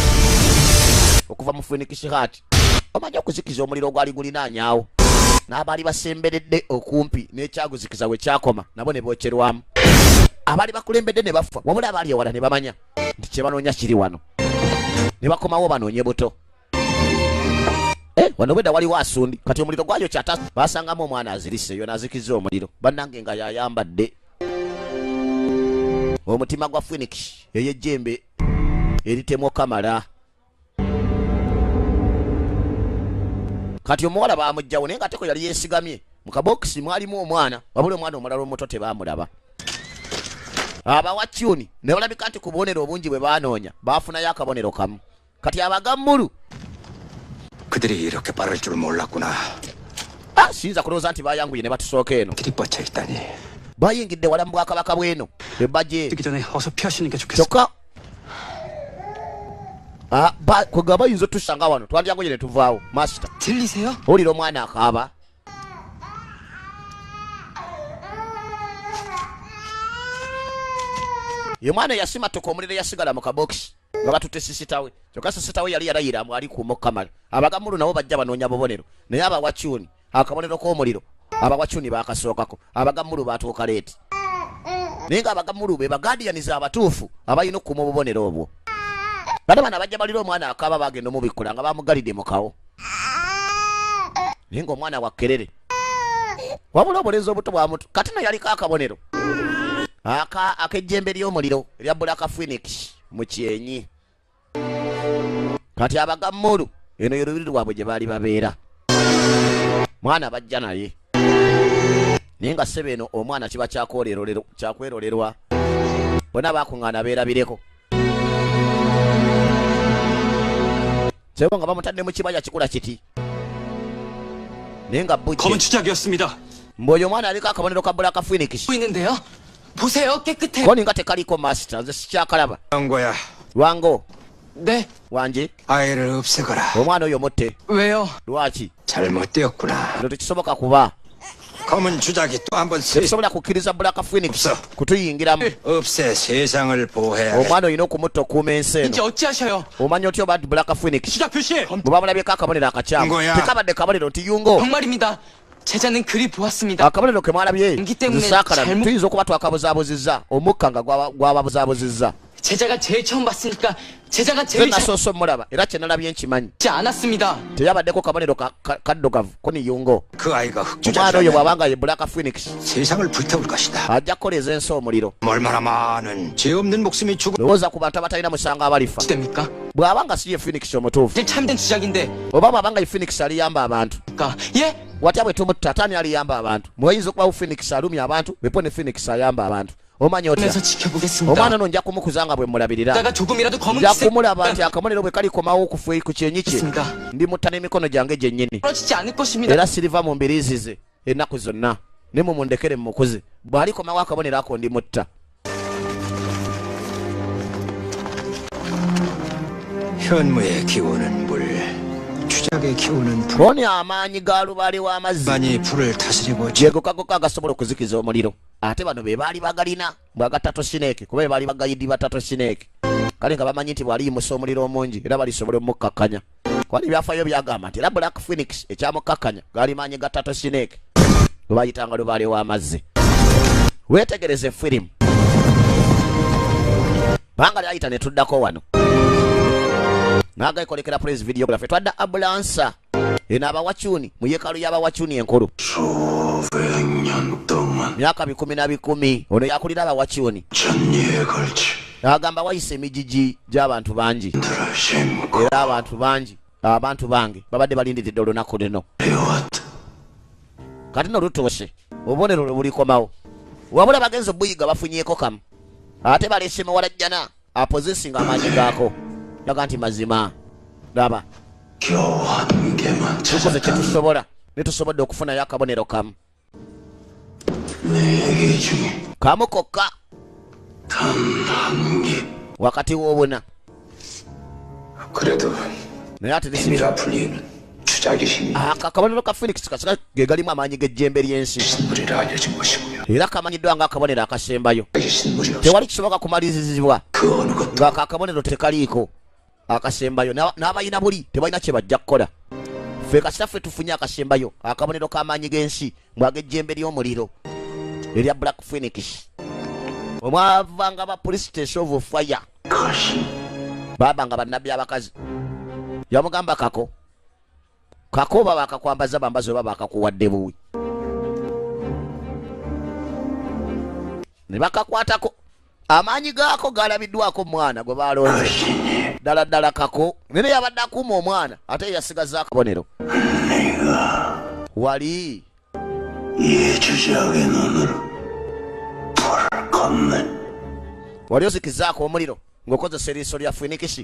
Speaker 1: Okuva mu Phoenix Heart omanyi okuzikiza omuliro ogwali gulinaanyaawo. N'abaali basemberedde okumpi n'ekyaguzikiza we kyakoma nabo ne bookyerwamu. Abaali bakulembedde ne bafa wabula abaali ewala ne bamanya nti kye banoonya kiri wano. Ne bakomawo banoonye buto. Wano bwedda waliwo asundi kati omuliro gwayo kyata baasangamu omwana azirise yo n'azikiza omuliro. Bannange nga yayambadde omutima gwa Phoenix ey'ejjembe eritemu kamala. Kati omuwala baamugjawo naye nga teko yali yeesigamye mu kabokisi mwalimu omwana wabula omwana omulala omuto tebaamulaba. Abawakyuni ne balabika nti ku bubonero obungi bwe baanoonya baafunayo akabonero kamu. Kati abagammulu
Speaker 4: 그들이 이렇게 빠를 줄 몰랐구나.
Speaker 1: siyinza kulowooza nti bayanguye ne batusooka eno.
Speaker 4: 길이 뻗쳐 있다니.
Speaker 1: Bayingidde wala mu bwakabaka bw'eno ebbaje
Speaker 5: 뜨기 전에 어서 피하시는 게 좋겠어.
Speaker 1: kyokka kwega bayinza otusanga wano twandyangoye ne tuvaawo. Master
Speaker 5: 들리세요?
Speaker 1: owulira omwana akaaba. Ye mwana yasimatuka omuliro yasigala mu kabokisi nga batutte sisitawe. Kyokka sisitawe yali yalayira mwali kuuma okukamala. Abagammulu nabo bajja banoonya bubonero naye abawakyuni akabonero k'omuliro abawakyuni baakasookako abagammulu baatuuka leeti. Naye nga abagammulu be bagaadiyaniza abatuufu abalina okukuuma obubonero obwo. Bano bano abajja balira omwana akaaba bagenda omubikula nga bamugalidde mu kawo. Naye ng'omwana wakkerere wabula obulenzi obuto bwamutu kati no yaliko akabonero ak'ejjembe ly'omuliro erya Black Phoenix mu kyenyi. Kati abagammulu eno ye lubiri lwabwe gye baali babeera. Mwana bajja naye naye nga ssebe eno omwana kiba kyakwerolerwa bonna baakuŋŋaana beerabireko. Sebo nga bamutadde mu kibaya kikula kiti naye nga
Speaker 5: 검은
Speaker 1: bujje
Speaker 5: 추적이었습니다.
Speaker 1: mbw'oyo omwana aliko akabonero ka Black Phoenix.
Speaker 5: 보이는데요? 보세요, 깨끗해.
Speaker 1: Koni nga tekaliko master nze sikyakalaba.
Speaker 4: 한 거야.
Speaker 1: Lwango
Speaker 5: 네,
Speaker 1: wanje
Speaker 4: 아이를 없애거라.
Speaker 1: omwana oyo mutte.
Speaker 5: 왜요?
Speaker 1: Lwaki
Speaker 4: 잘못되었구나.
Speaker 1: kino tekisoboka kuba
Speaker 4: 검은 주작이 또 한번 세.
Speaker 1: tekisobola kukkiriza Black Phoenix
Speaker 4: 없어.
Speaker 1: kutuyingiramu.
Speaker 4: 없애 세상을 보호해야 해.
Speaker 1: omwana olina okumutta okuuma ensi
Speaker 5: 이제
Speaker 1: eno.
Speaker 5: 어찌하셔요?
Speaker 1: Omanyi otya oba Black Phoenix
Speaker 5: 추적 표시.
Speaker 1: bwe bamulabyeko akabonero akakyamu
Speaker 4: Ngoya.
Speaker 1: tekabadde kabonero nti yungo
Speaker 5: 정말입니다. 제자는 그리 보았습니다.
Speaker 1: akabonero ke mwalabye
Speaker 5: Ngi 때문에
Speaker 1: nsaakalabi
Speaker 5: 잘못-
Speaker 1: tuyinza okuba twakabuzaabuzizza omukka nga gwababuzaabuzizza.
Speaker 5: 제자가 제일 처음 봤으니까 제자가
Speaker 1: Nze
Speaker 5: 제일
Speaker 1: nasoose mulaba era kye nalabye nkimanyi
Speaker 5: 잘지 않았습니다.
Speaker 1: teyabaddeko kabonero kaddugavu koni yungo.
Speaker 4: 그 아이가
Speaker 1: omwana oyo
Speaker 4: 흑주작이라면
Speaker 1: bw'abanga ye Black Phoenix
Speaker 4: 세상을 불태울 것이다.
Speaker 1: ajja kukoleza ensi omuliro.
Speaker 4: 얼마나 많은 죄 없는 목숨이 죽어.
Speaker 1: lowooza ku bantu abatalina musango abalifa.
Speaker 5: 됩니까?
Speaker 1: bw'abanga si ye Phoenix omutuufu
Speaker 5: 제일 참된 주작인데.
Speaker 1: oba bw'abanga ye Phoenix aliyamba abantu.
Speaker 5: 예?
Speaker 1: watya bwe tumutta ataani aliyamba abantu. mweyinza okubawo Phoenix alumya abantu bepo ne Phoenix ayamba abantu. omanyi otya
Speaker 5: 면서 지켜보겠습니다.
Speaker 1: omwana no nja kumukuza nga bwe mulabirira.
Speaker 5: 내가 조금이라도 검은
Speaker 1: nja
Speaker 5: 기세
Speaker 1: kumulaba nti akabonero bwe kalikomawo ku kyenyi kye
Speaker 5: 있습니다.
Speaker 1: ndimutta n'emikono gyange gyennyini
Speaker 5: 떨어지지 않을 것입니다.
Speaker 1: era siriva mu mbiriizi ze ennaku zonna ne mumundekere mumukuze bw'alikomawo akabonero ako ndimutta.
Speaker 4: 현무의 기운은 물, 주작에 키우는
Speaker 1: boni amaanyi ga lubaale w'amazzi
Speaker 4: 불만이 불을 다스리고
Speaker 1: gegokagoka agasobola okuzikiza omuliro ate bano be baali bagalina bwagatato sineeke kuba be baali bagayidi batato sineeke kale nga bamanyi nti bwaliyimusa omuliro omungi era balisobola omukkakkanya kwali byafaayo byagamba nti era Black Phoenix ekyamukkakkanya gaali maanyi ga tato sineeke lwe bayitanga lubaale w'amazzi. Weetegereze firimu banga lyayita ne tuddako wano nagayikolekera praise videography twadda ambulansa eno abawachuni mu yeekaalu y'abawachuni enkulu myaka 10 ono yakulira abawachuni agamba wayise emijiji gy'abantu bangi era abantu bange babadde balindiridde olunaku lino kati no lutuuse obubonero lwe bulikomawo wabula bagenzi obuyiga bafunyeeko kamu ate baleese muwalajjana apozesinga amaanyi gaako yaga nti mazima laba tukoze kyetusobola netusobodde okufunayo akabonero kamu kamu kokka wakati w'obuna naye ate akabonero ka Phoenix kasika ge galimu amaanyi g'ejjembe ly'ensi era kamanyiddwa nga akabonero akasembayo tewali kisoboka kumalizizibwa nga akabonero tekaliiko akasembayo n'abalina buli tebalina kye bajja kukola ffe kasitaffe tufunye akasembayo akabonero k'amaanyi g'ensi ng'ag'ejjembe ly'omuliro erya Black Phoenix omwavanga ba police station of fire babanga bannabbi abakazi yamugamba kako baba bakakwambaza bambazo baba bakakuwadde buwi ne bakakwatako amaanyi gaako galabiddwako omwana gwe balonze ddala kako nene yabadde akuuma omwana ate yasigaza akabonero wali wali ozikizaako omuliro ng'okozesa eriiso lya Phoenix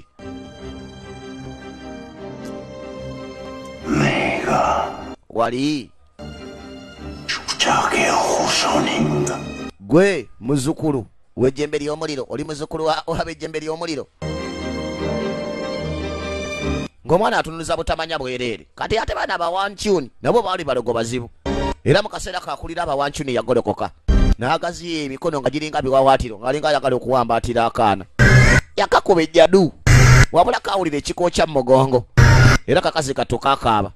Speaker 1: wali gwe muzukulu w'ejjembe ly'omuliro oli muzukulu w'ab'ejjembe ly'omuliro ng'omwana atunuliza butamanya bwereere kati ate baana abawancyuni nabo baali balogo bazibu era mu kaseera kakulira abawancyuni yagolokoka n'agaziya emikono nga giringa biwawaatiro ng'alinga ayagala okuwambaatira akaana yakakuba ejjadu wabula kawulira ekikookya mu mugongo era kakazi katto kakaaba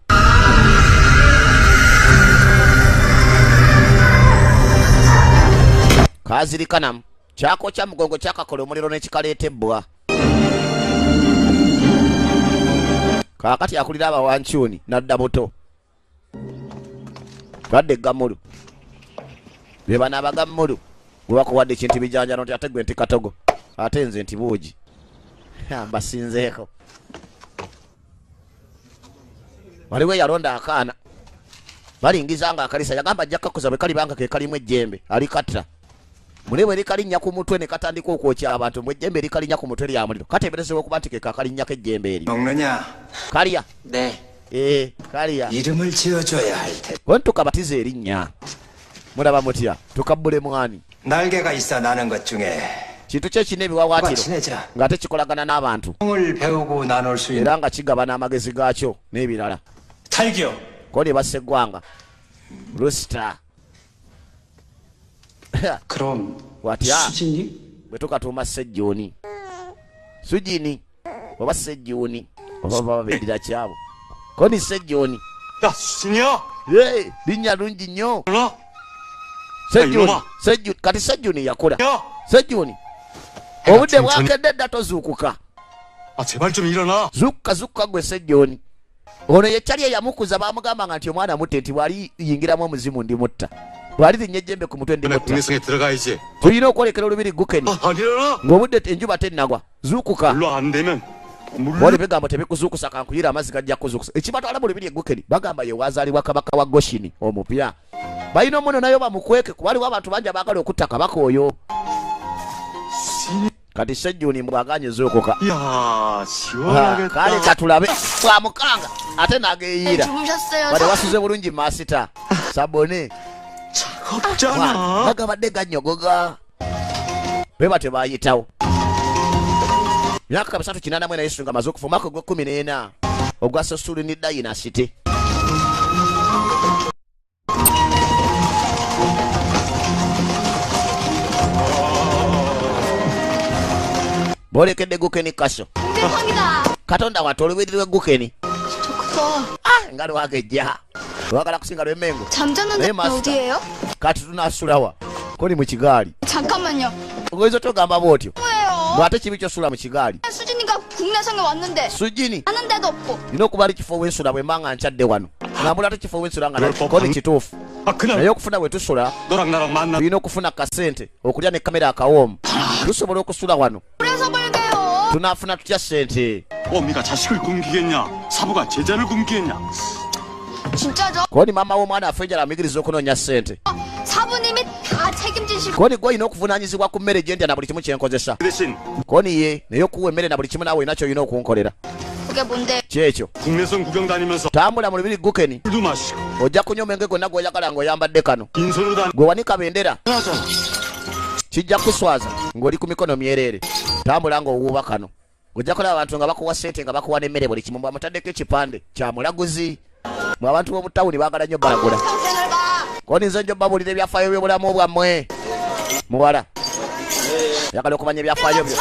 Speaker 1: kazirikanamu kyakokya mugongo kyakakola omuliro n'ekikaleetebbwa kaakati akulira abawancyuni nadda buto badde egamulu be bana abagammulu gwe bakuwadde ekintu bijanjano nti ate gwe nti katogo ate nze nti buugi mbasinzeeko waliwo yalonda akaana balingiza nga akalisa yagamba ajja kakuza bwe kalibanga ke kalimu ejjembe alikatta mune bwe likalinnya ku mutwe ne katandika okwokya abantu mu ejjembe likalinnya ku mutwe lya muliro kateeberezebwa okuba nti ke kakalinnyako ejjembe eryo kalya kalya
Speaker 4: 이름을 지어줘야 할 테.
Speaker 1: won tukabatiza erinnya mulaba mutya tukabbule mwani
Speaker 4: 날개가 있어 나는 것 중에
Speaker 1: kintu kye kina ebiwawaatiro
Speaker 4: 친해져.
Speaker 1: ng'ate kikolagana n'abantu
Speaker 4: 을 배우고 나눌 수 있는
Speaker 1: era nga kigaba n'amagezi gaakyo n'ebirala
Speaker 4: 탈기요.
Speaker 1: ko ne basse eggwanga lusita
Speaker 4: 그럼
Speaker 1: watya
Speaker 4: 수진이?
Speaker 1: bwe tukatuuma sejjuuni sujini oba sejjuuni oba babeddira kyabo ko ni sejjuuni
Speaker 4: 야 수진이야.
Speaker 1: linnya lungi nnyo
Speaker 4: 일어나.
Speaker 1: sejjuuni kati sejjuuni yakula
Speaker 4: 야.
Speaker 1: sejjuuni obudde bwakedde dda tozuukuka
Speaker 4: 아 제발 좀 일어나.
Speaker 1: zukka gwe sejjuuni ono yekyali eyamukuza bamugambanga nti omwana mutte nti bwali yingiramu omuzimu ndimutta bwali linnya ejjembe ku mutwe ndimutta
Speaker 4: 국내성에 들어가야지.
Speaker 1: tulina okwolekera olubiri gukeni
Speaker 4: 안 일어나.
Speaker 1: ng'obudde enjuba tennagwa zuukuka
Speaker 4: 물로 안 되면
Speaker 1: bwoli bigambo tebikuzuukusa kankuyira amazzi gajja kuzuukusa ekibatwala mu lubiri egukeni bagamba ye wazaalibwa kabaka wa goshini omupya balina omuno nayo bamukweke kubaliwo abantu bangi abaagala okutta kabaka oyo kati sejjuuni mbwaganye zuukuka
Speaker 4: 야 시원하겠다.
Speaker 1: kale katulabe bwamukanga ate nageeyiira
Speaker 6: 주무셨어요?
Speaker 1: bale wasuze bulungi masita sabone
Speaker 4: 없잖아.
Speaker 1: bagabadde ganyogoga beba tebayitawo myaka 384 yesu nga amaze okufa omwaka gwe 14 ogwa Sosulu ni Dynasty. Bolekedde Gukeni kaso. Katonda watu olubirire Gukeni. Ngalo wagejja. Wagala kusinga lwemengo.
Speaker 7: 잠자는 데 어디예요?
Speaker 1: Kati tunasulawa. Koni mu kigaali.
Speaker 7: 잠깐만요.
Speaker 1: Oyinza togamba bwotyo.
Speaker 7: 왜요?
Speaker 1: Mwate kibi kyosula mu kigaali.
Speaker 7: 수진이가 국내성에 왔는데
Speaker 1: Sujini.
Speaker 7: 하는 데도 없고.
Speaker 1: Nina okuba ali kifo wensula bwe mbanga nkyadde wano. Ngambula ate kifo wensula nga koni kituufu. Naye okufuna bwe tusula
Speaker 4: 너랑 나랑 만나.
Speaker 1: tulina okufuna kasente okulya ne kamera akawoomu. Tusobola okusula wano.
Speaker 7: 그래서 벌게요.
Speaker 1: Tunaafuna tutya sente.
Speaker 4: 어미가 자식을 굶기겠냐? 사부가 제자를 굶기겠냐?
Speaker 7: 진짜죠?
Speaker 1: Koni mama w'omwana affe enjala amuyigiriza okunoonya sente.
Speaker 7: 사부님이 다 책임지시고.
Speaker 1: Koni gwe olina okuvunaanyizibwa ku mmere gye ndya na buli kimu kye nkozesa.
Speaker 4: 대신
Speaker 1: Koni ye naye okuwa emmere na buli kimu naawe olina ky'olina okunkolera.
Speaker 7: 그게 뭔데?
Speaker 1: Kyekyo.
Speaker 4: 국내선 구경 다니면서
Speaker 1: Tambula mu lubiri Gukeni.
Speaker 4: 술도 마시고
Speaker 1: Ojja kunywa omwenge gwonna gw'oyagala ng'oyambadde kano.
Speaker 4: 빈손으로 다니.
Speaker 1: Gwe wanika bendera.
Speaker 4: 하잖아.
Speaker 1: Kijja kuswaza ng'oli ku mikono myereere. Tambula ng'owuuba kano. Ojja kulaba abantu nga bakuwa sente nga bakuwa n'emmere buli kimu. Bw'amutaddeko ekipande kya mulaguzi. Mwe abantu b'omu tawuni baagala nnyo balagula.
Speaker 7: 평생을 봐.
Speaker 1: Koni nze njo babuulira ebyafaayo by'obulamu bwammwe. Muwala. Yagala okumanya ebyafaayo byo.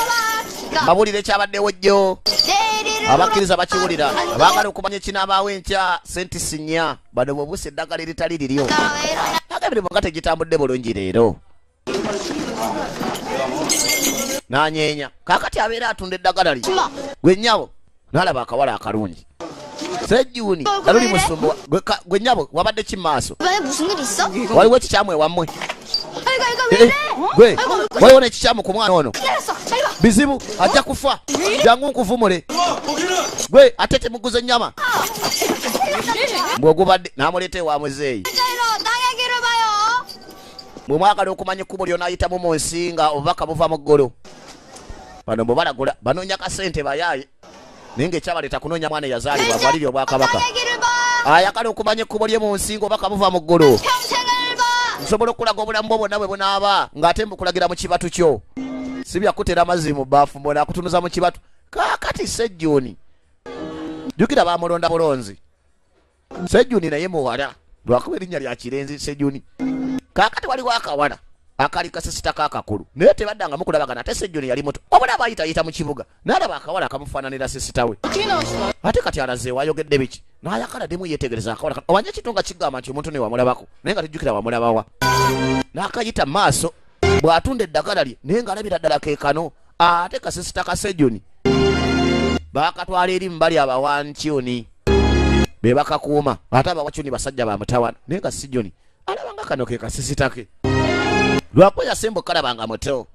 Speaker 1: Babuulire ekyabaddewo jjo.
Speaker 7: 내일을
Speaker 1: Abakkiriza bakiwulira. Abaagala okumanya ekinaabaawo enkya senti sinnya. Bano bwebuusa eddagala eritali liryo.
Speaker 7: 왜 이러냐?
Speaker 1: Emirimu nga tegitambudde bulungi leero. Nanyeenya. Kaakati abeera atunda eddagala lye.
Speaker 7: 엄마.
Speaker 1: Gwe nnyabo n'alaba akawala akalungi. Sejjuuni kaluli musumbu. Gwe nnyabo wabadde ki maaso?
Speaker 7: 이번에 무슨 일 있어?
Speaker 1: Waliwo ekikyamu ewammwe.
Speaker 7: 아이고 왜 이래?
Speaker 1: Gwe waliwo n'ekikyamu ku mwana ono.
Speaker 7: 잘했어. 잘 봐.
Speaker 1: Bizibu ajja kufa. Jangu nkuvumule. Gwe ate temuguze nnyama. Bw'ogubadde n'amuleeta ewa muzeeyi.
Speaker 7: 자이로 땅의 길을 봐요.
Speaker 1: Bwe mwagala okumanya ekkubo ly'onaayitamu mu nsi nga obubaka buva mu ggulu. Bano bwe balagula banoonya kasente bayaaye. Naye ng'ekyabaleeta kunoonya mwana eyazaalibwa bwaliri obwakabaka.
Speaker 7: 땅의 길을 봐.
Speaker 1: Ayagala okumanya ekkubo lye mu nsi ng'obubaka buva mu ggulu.
Speaker 7: 평생을 봐.
Speaker 1: Nsobola okulaga obulamu bwo bwonna bwe bunaaba ng'ate mbukulagira mu kibatu kyo. Si byakutera amazzi mu bbaafu mbona akutunuza mu kibatu. Kaakati Sejjuuni. Jjukira baamulonda bulonzi. Sejjuuni naye muwala. Lwakuba erinnya lya kirenzi Sejjuuni. Kaakati waliwo akawala akali kasisita kaakakulu. Naye tebaddanga mukulabagana ate Sejjuuni yali muto. Wabula abayitayita mu kibuga. N'alaba akawala akamufaananira sisita we. Ate kati alaze wayogedde biki? N'ayakala ddemu yeetegereza akawala. Omanye ekintu nga kigamba nti omuntu ne wamulabako. Naye nga tejjukira wamulabawa. N'akayita mu maaso. Bw'atunda eddagala lye naye ng'alabira ddala keekano. Ate kasisita ka Sejjuuni baakatwala eri mu bali abawantyuni. Be bakakuuma. Ate abawakyuni basajja ba mutawana. Naye nga Sejjuuni alabanga kano ke kasisita ke. Lwakuba yasemba okalabanga muto.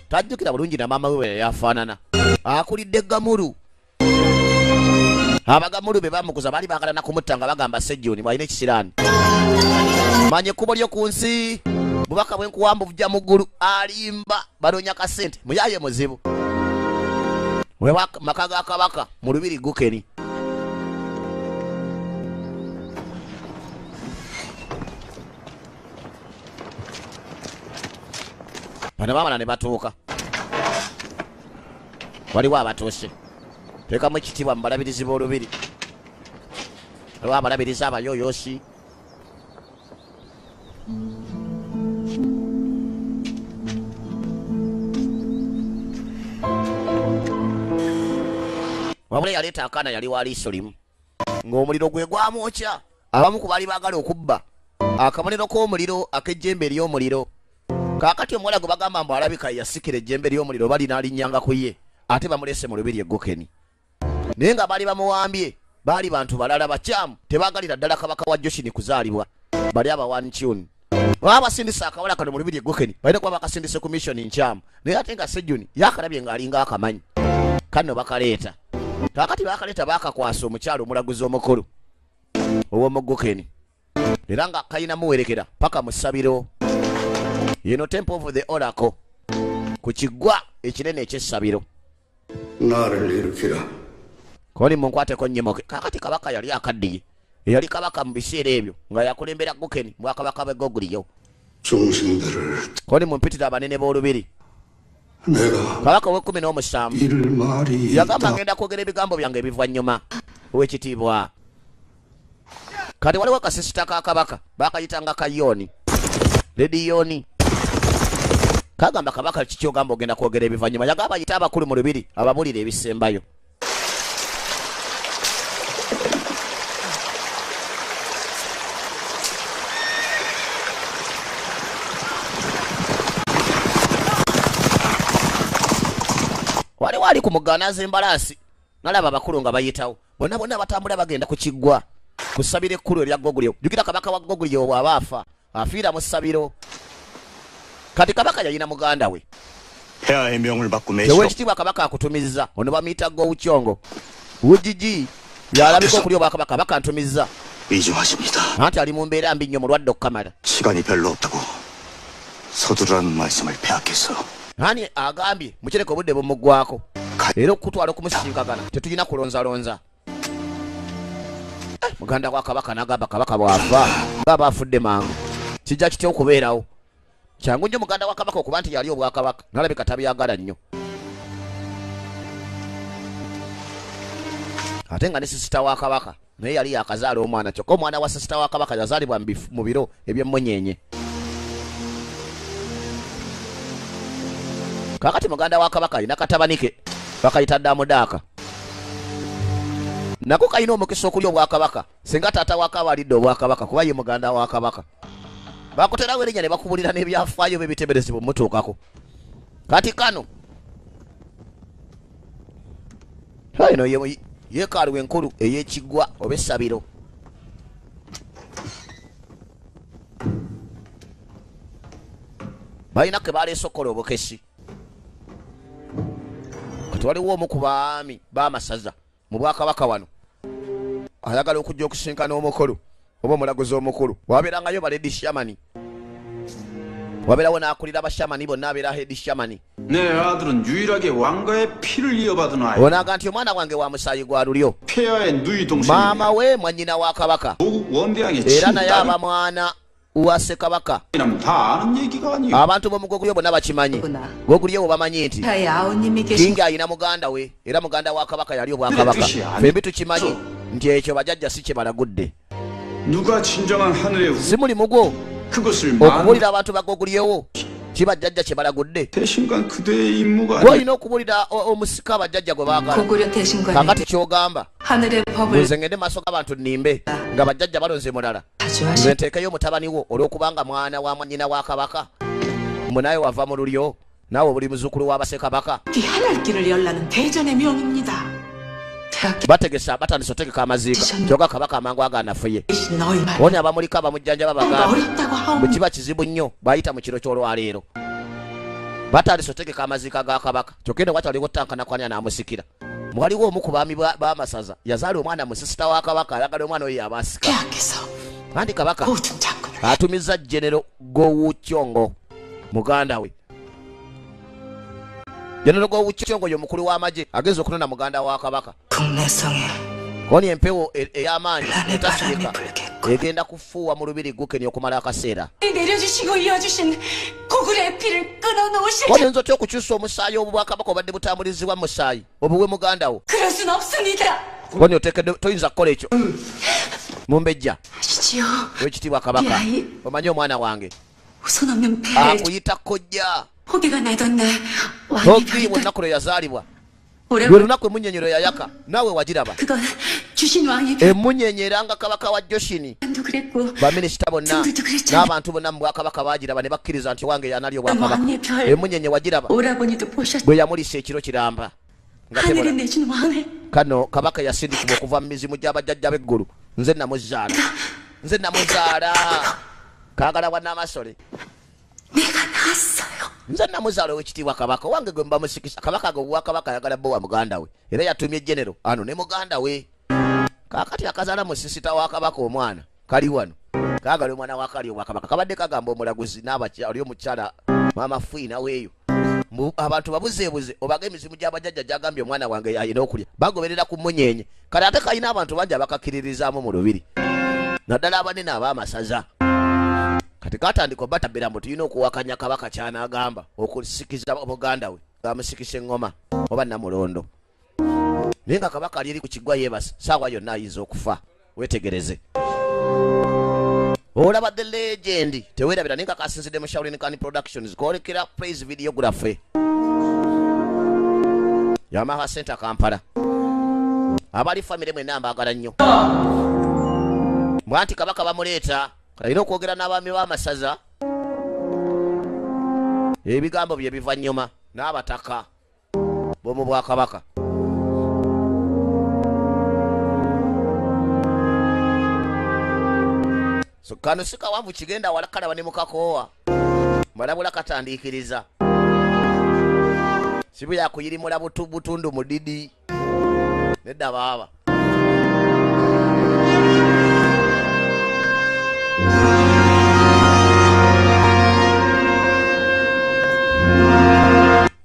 Speaker 1: Tajjukira bulungi na maama we bwe yafaanana. Akulidde Gamulu. Abagamulu be bamukuza baali baagala na kumutta nga bagamba Sejjuuni bw'alina ekisiraani. Manya ekkubo ly'oku nsi. Bubaka bw'enkuwambu bujja mu ggulu. Alimba banoonya kasente. Muyaaye muzibu. Wewa maka ga kabaka mu lubiri Gukeni. Bano baamala ne batuuka. Waliwo abatuuse. Teekamu ekitiibwa mu balabirizi b'olubiri. Waliwo abalabirizi abayooyoosi. Wabula yaleeta akaana yali wa liiso limu. Ng'omuliro gwe gwamwokya. Abamu ku baali baagala okubba. Akabonero k'omuliro ak'ejjembe ery'omuliro. Kaakati omuwala gwe bagamba mbu alabika yasikira ejjembe ery'omuliro bali n'alinnyanga ku ye. Ate bamulese mu lubiri e Gukeni. Naye nga baali bamuwambye. Baali bantu balala bakyamu. Tebaagalira ddala kabaka wa Joshini kuzaalibwa. Bali abawantyuni. Baba basindisa akawala kano mu lubiri e Gukeni. Balina kuba bakasindise ku mission nkyamu. Naye ate nga Sejjuuni yakalabye ng'alinga akamanyi. Kano bakaleeta. Kaakati baakaleeta baakakwasa omukyalo omulaguzi omukulu ow'omu Gukeni. Era nga kayina muwerekera paka mu ssabiro. Yino Temple of the Oracle. Ku kiggwa ekinene eky'essabiro.
Speaker 3: 나를 일으키라.
Speaker 1: Koni munkwateko nnyemoke. Kaakati kabaka yali akaddiye. Eyali kabaka mu biseera ebyo nga yakulembera Gukeni bwakabaka bwe Goguliyo.
Speaker 3: 중신들을
Speaker 1: Koni mumpitira abanene b'olubiri.
Speaker 3: 내가
Speaker 1: kabaka w'ekkumi n'omusanvu
Speaker 3: 이를 말이
Speaker 1: yagamba
Speaker 3: 있다.
Speaker 1: ngenda kwogera ebigambo byange ebivannyuma ow'ekitiibwa kati waliwo akasisita ka kabaka bakayitanga kayoni lediyoni kagamba kabaka kikyogamba ogenda kwogera ebivannyuma yagamba yita abakulu mu lubiri ababulira ebisembayo waliwo ali ku muganaza embalaasi nalaba abakulu nga bayitawo bonna bonna batambula bagenda ku kiggwa kusabira ekkulu erya gogulyo jukira kabaka wa gogulyo bw'aba afa afiira mu ssabiro kati kabaka yayina muganda we
Speaker 4: 폐하의 명을 받고 매시로
Speaker 1: ewekitiibwa kabaka akutumizza ono bamuyita gowukyongo wujiji yalabika okulya obwakabaka kabaka antumizza
Speaker 4: 위중하십니다.
Speaker 1: anti ali mu mbeera mbi nnyo mulwadde okukamala
Speaker 4: 시간이 별로 없다고 서두르라는 말씀을 폐하께서
Speaker 1: ani agambye mukyereka obudde bumuggwako era okutwala okumusinkagana tetulina kulonzalonza muganda wa kabaka nagamba kabaka bwafa ngaba afudde mangu kijja kitya okubeerawo kyangu nnyo muganda wa kabaka okuba nti yali obwakabaka nalabika tabyagala nnyo ate nga ne sisita wa kabaka naye yali yakazaala omwana kyokka omwana wa sisita wa kabaka yazaalibwa mu biro ebyemmunyenye kakati muganda wa kabaka alina katabanike bakayita damudaaka nako kalina omukisa okulya obwakabaka singa taata wakaba alidde obwakabaka kuba ye muganda wa kabaka bakuterawo erinnya ne bakubulira n'ebyafaayo bebiteberezebwa mutuukako kati kano eno yeekaalu enkulu ey'ekiggwa oba essabiro balina ke baleese okukola obukesi kati waliwo omu ku baami b'amasaza mu bwakabaka wano ayagala okujja okusinkana omukulu oba omulaguzi omukulu wabeerangayo baledi shamani wabeerawo n'akulira abashamani bonna abeera hedi shamani
Speaker 8: 내 아들은 유일하게 왕가의 피를 이어받은 아이.
Speaker 1: onaga nti omwana wange wa musaayi gwa lulyo
Speaker 8: 폐하의 누이 동생.
Speaker 1: maama we mwannyina wa kabaka
Speaker 8: 조국 원대왕의
Speaker 1: era naye aba
Speaker 8: 친딸이라면
Speaker 1: mwana wa ssekabaka
Speaker 8: 다 아는 얘기가 아니에요.
Speaker 1: abantu b'omugogulyo bonna bakimanyi gogulyo bo bamanyi nti
Speaker 2: 폐하의 아우님이 계신
Speaker 1: kingi alina muganda we era muganda wa kabaka yali obwakabaka fembi tukimanyi nti ekyo bajjajja si kye balagudde
Speaker 8: 누가 진정한 하늘의 후
Speaker 1: si mulimu gwo
Speaker 8: 그것을 만
Speaker 1: okubuulira abantu bagogulyewo kibajjajja kye balagudde
Speaker 8: 대신간 그대의 임무가
Speaker 1: gwe
Speaker 8: 아니.
Speaker 1: olina okubuulira omusika abajjajja gwe baagala
Speaker 2: 고구려 대신관이
Speaker 1: kakati kyogamba
Speaker 2: 하늘의 법을
Speaker 1: nze ngende maaso g'abantu nnimbe nga bajjajja balonze mulala
Speaker 2: 자주
Speaker 1: nze
Speaker 2: 하시
Speaker 1: nteekeyo mutabani wo olw'okubanga mwana wa mwannyina wa kabaka mwe naye wava mu lulyo naawe buli muzzukulu w'abasekabaka
Speaker 6: 하늘 길을 열라는 대전의 명입니다.
Speaker 2: 대학교
Speaker 1: bategesa batandise otegeka amaziika kyokka kabaka amangu aganafuye
Speaker 6: 대신 너희 말
Speaker 1: oni abamuliko abamujjanja
Speaker 6: 뭔가
Speaker 1: babagamba
Speaker 6: 어렵다고
Speaker 1: bwe
Speaker 6: 하오니
Speaker 1: kiba kizibu nnyo bayita mu kiro ky'olwaleero batandise otegeka amaziika ga kabaka kyokka eno wataliwo tankanakwanya n'amusikira waliwo omu ku baami b'amasaza yazaala omwana musisita wa kabaka ayagala omwana oyo yabaasika
Speaker 6: 폐하께서
Speaker 1: andi kabaka
Speaker 6: 모든 장군을
Speaker 1: atumizza genero gowukyongo muganda we genero gowukyongo yo mukulu w'amagye ageza okunona muganda wa kabaka
Speaker 2: 국내성에
Speaker 1: koni empewo ey'amaanyi
Speaker 2: 난의 바람이
Speaker 1: etasirika
Speaker 2: 불겠고
Speaker 1: egenda kufuuwa mu lubiri gukeni okumala akaseera
Speaker 6: 내려주시고 이어주신 고구려의 피를 끊어놓으실
Speaker 1: koni oyinza otya okukyusa omusaayi obubwakabaka obadde butambulizibwa mu musaayi obuwe muganda wo
Speaker 6: 그럴 순 없습니다.
Speaker 1: koni otekedde toyinza kukola ekyo mumbejja
Speaker 6: 하시지요.
Speaker 1: wekitiibwa kabaka
Speaker 6: 야,
Speaker 1: omanyi omwana wange
Speaker 6: 우선 없는 폐하의
Speaker 1: akuyita kojja
Speaker 6: 호기가 나던 날 왕이
Speaker 1: togiibwa
Speaker 6: 별했던
Speaker 1: olunaku lwe yazaalibwa lwe
Speaker 6: 오래걸
Speaker 1: lunaku emunyenye lwe yayaka naawe wagiraba
Speaker 6: 그건 주신 왕이
Speaker 1: emunyenye era nga kabaka wa joshini
Speaker 6: 별도 그랬고
Speaker 1: baminisita bonna
Speaker 6: 친구도 그랬잖아.
Speaker 1: n'abantu bonna mu bwakabaka bagiraba ne bakkiriza nti wange yanali obwakabaka
Speaker 6: 왕의 별
Speaker 1: emunyenye wagiraba
Speaker 6: 오라버니도 보셨
Speaker 1: bwe yamulisa ekiro kiramba nga
Speaker 6: 하늘에
Speaker 1: tebola
Speaker 6: 내준 왕을
Speaker 1: kano kabaka yasindikibwa okuva mu mizimu gy'abajjajja b'eggulu nze namuzaala kaagala wannamasole
Speaker 6: 내가 낳았어요.
Speaker 1: nze namuzaala owekitiibwa kabaka wange gwe mba musikisa kabaka ge obwakabaka ayagala bbowa muganda we era yatumye genero ano ne muganda we kaakati akazaala musisita wa kabaka omwana kali wano kaagala omwana wakali obwakabaka kabadde kagamba omulaguzi n'abakyali omukyala maama fiina weeyo abantu babuzeebuze obaga emizimu gy'abajjajja gyagambye omwana wange yayina okulya bagoberera ku munyenye kale ate kalina abantu bangi abakakiririzaamu mu lubiri naddala abanene ab'amasaza kati katandika obatabera mbu tulina okuwakanya kabaka kyanaagamba okusikiza muganda we amusikise ngoma oba namulondo naye nga kabaka ali eri ku kigwa yeebasa saawa yonna ayinza okufa wetegereze olaba the legend teweerabira naye nga kasinzidde mu Shaolin Khan Productions kwolekera praise videography Yamaha Center Kampala abali famire mwenna mbaagala nnyo mwanti kabaka bamuleeta kalina okwogera n'abaami b'amasaza ebigambo bye biva nnyuma n'abataka b'omu bwakabaka so kano si kawanvu kigenda walakalaba ne mukakoowa malabula katandiikiriza sibu yakuyirimula butundu mudidi nedda baaba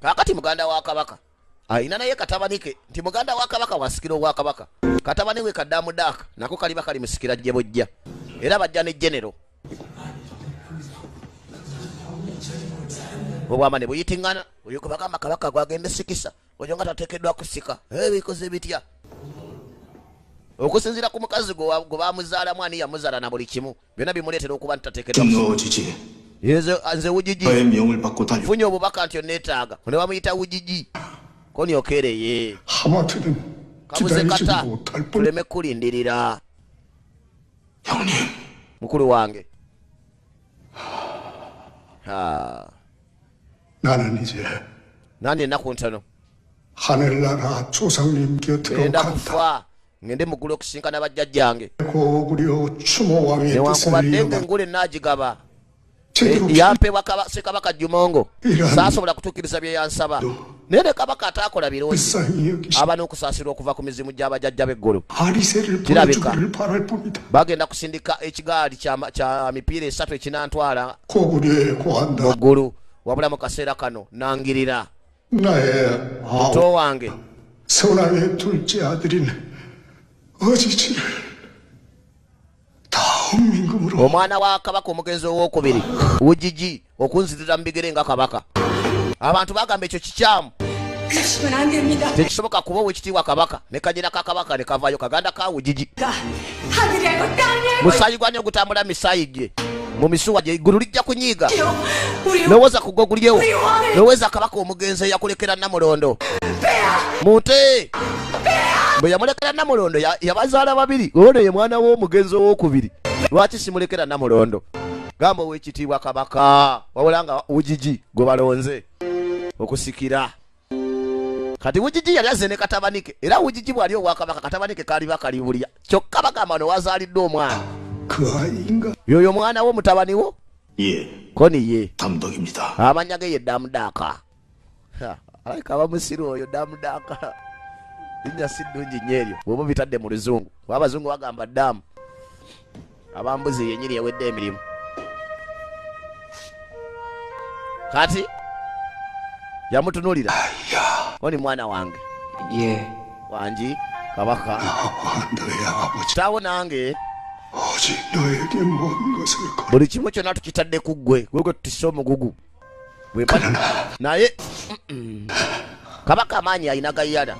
Speaker 1: kakati muganda wa kabaka ayina naye katabanike nti muganda wa kabaka wasikira obwa kabaka katabani we kaddamu daaka nako kaliba kali musikira gye bojja era bajja ne genero obwama ne buyitingana oyo kubagamba kabaka gwagende sikisa oyo nga tateekeddwa kusika bikoze bitya okusinziira ku mukazi gwe bamuzaala mwani yamuzaala na buli kimu byonna bimuleetera okuba ntateekeddwa nze wujiji funye obubaka nti oneetaaga ne bamuyita wujiji koni okereye kabuze kata tuleme kulindirira mukulu wange
Speaker 3: 나는 이제
Speaker 1: nani ennaku ntono
Speaker 3: 하늘나라 조상님 곁으로
Speaker 1: genda
Speaker 3: 간다.
Speaker 1: kufa ngende mugulu okusinkana bajjajjange
Speaker 3: 고구려 추모왕의 뜻을
Speaker 1: newankubadde
Speaker 3: 이어가
Speaker 1: ngule nagigaba
Speaker 3: 제대로
Speaker 1: yampebwa Ssekabaka Jumongo saasobola kutuukiriza bye yansaba naye ne kabaka ataakola birungi
Speaker 3: 불쌍히 여기시
Speaker 1: aba n'okusaasirwa okuva ku mizimu gy'abajjajja b'eggulu
Speaker 3: 아리새를
Speaker 1: kirabika
Speaker 3: 보여주기를 바랄 뿐이다.
Speaker 1: bagenda kusindika ekigaali kya mipiira esatu ekinantwala
Speaker 3: 고구려에 고한다.
Speaker 1: mu ggulu wabula mu kaseera kano nangirira
Speaker 3: 나의 아우
Speaker 1: muto wange
Speaker 3: 선왕의 둘째 아들인 어지지를 다음 임금으로
Speaker 1: omwana wa kabaka omugenzi owokubiri wujiji okunzirira mu bigere nga kabaka abantu bagamba ekyo kikyamu
Speaker 6: 그러시면 안 됩니다.
Speaker 1: tekisoboka kuba owekitiibwa kabaka ne kanyina ka kabaka ne kavaayo kaganda ka wujiji
Speaker 6: 하늘이고 땅이고
Speaker 1: musaayi gwanyo ogutambula misaayi gye mu misuwa gye igulu lijja kunyiiga
Speaker 6: 우리
Speaker 1: lowooza ku gogulyewo lowooza kabaka omugenzi eyakulekera namulondo mute bwe yamulekera namulondo yabazaala babiri ono ye mwana w'omugenzi owokubiri lwaki simulekera namulondo gamba owekitiibwa kabaka wabula nga wujiji gwe balonze okusikira kati wujiji yali azze ne katabanike era wujiji bwali obwakabaka katabanike kaliba kalibulya kyokka bagamba no wazaaliddwe omwana
Speaker 3: 그 아이인가?
Speaker 1: yoyo mwana wo mutabani wo
Speaker 3: 예,
Speaker 1: koni ye
Speaker 3: 담덕입니다.
Speaker 1: amanya ge ye damudaaka alabika abamusiru oyo damudaaka linnya si ddungi nnyo eryo bw'oba bitadde mu luzungu kuba abazungu bagamba ddamu abambuzi yenyini ewedde emirimu kati yamutunulira koni mwana wange
Speaker 5: 예.
Speaker 1: wangi kabaka
Speaker 3: 너의 아버지
Speaker 1: tawo nange
Speaker 3: 오직 너에게 먼 것을 걸.
Speaker 1: buli kimu kyonna tukitadde ku ggwe gwegwe tutisse omugugu naye kabaka amaanyi alina gayala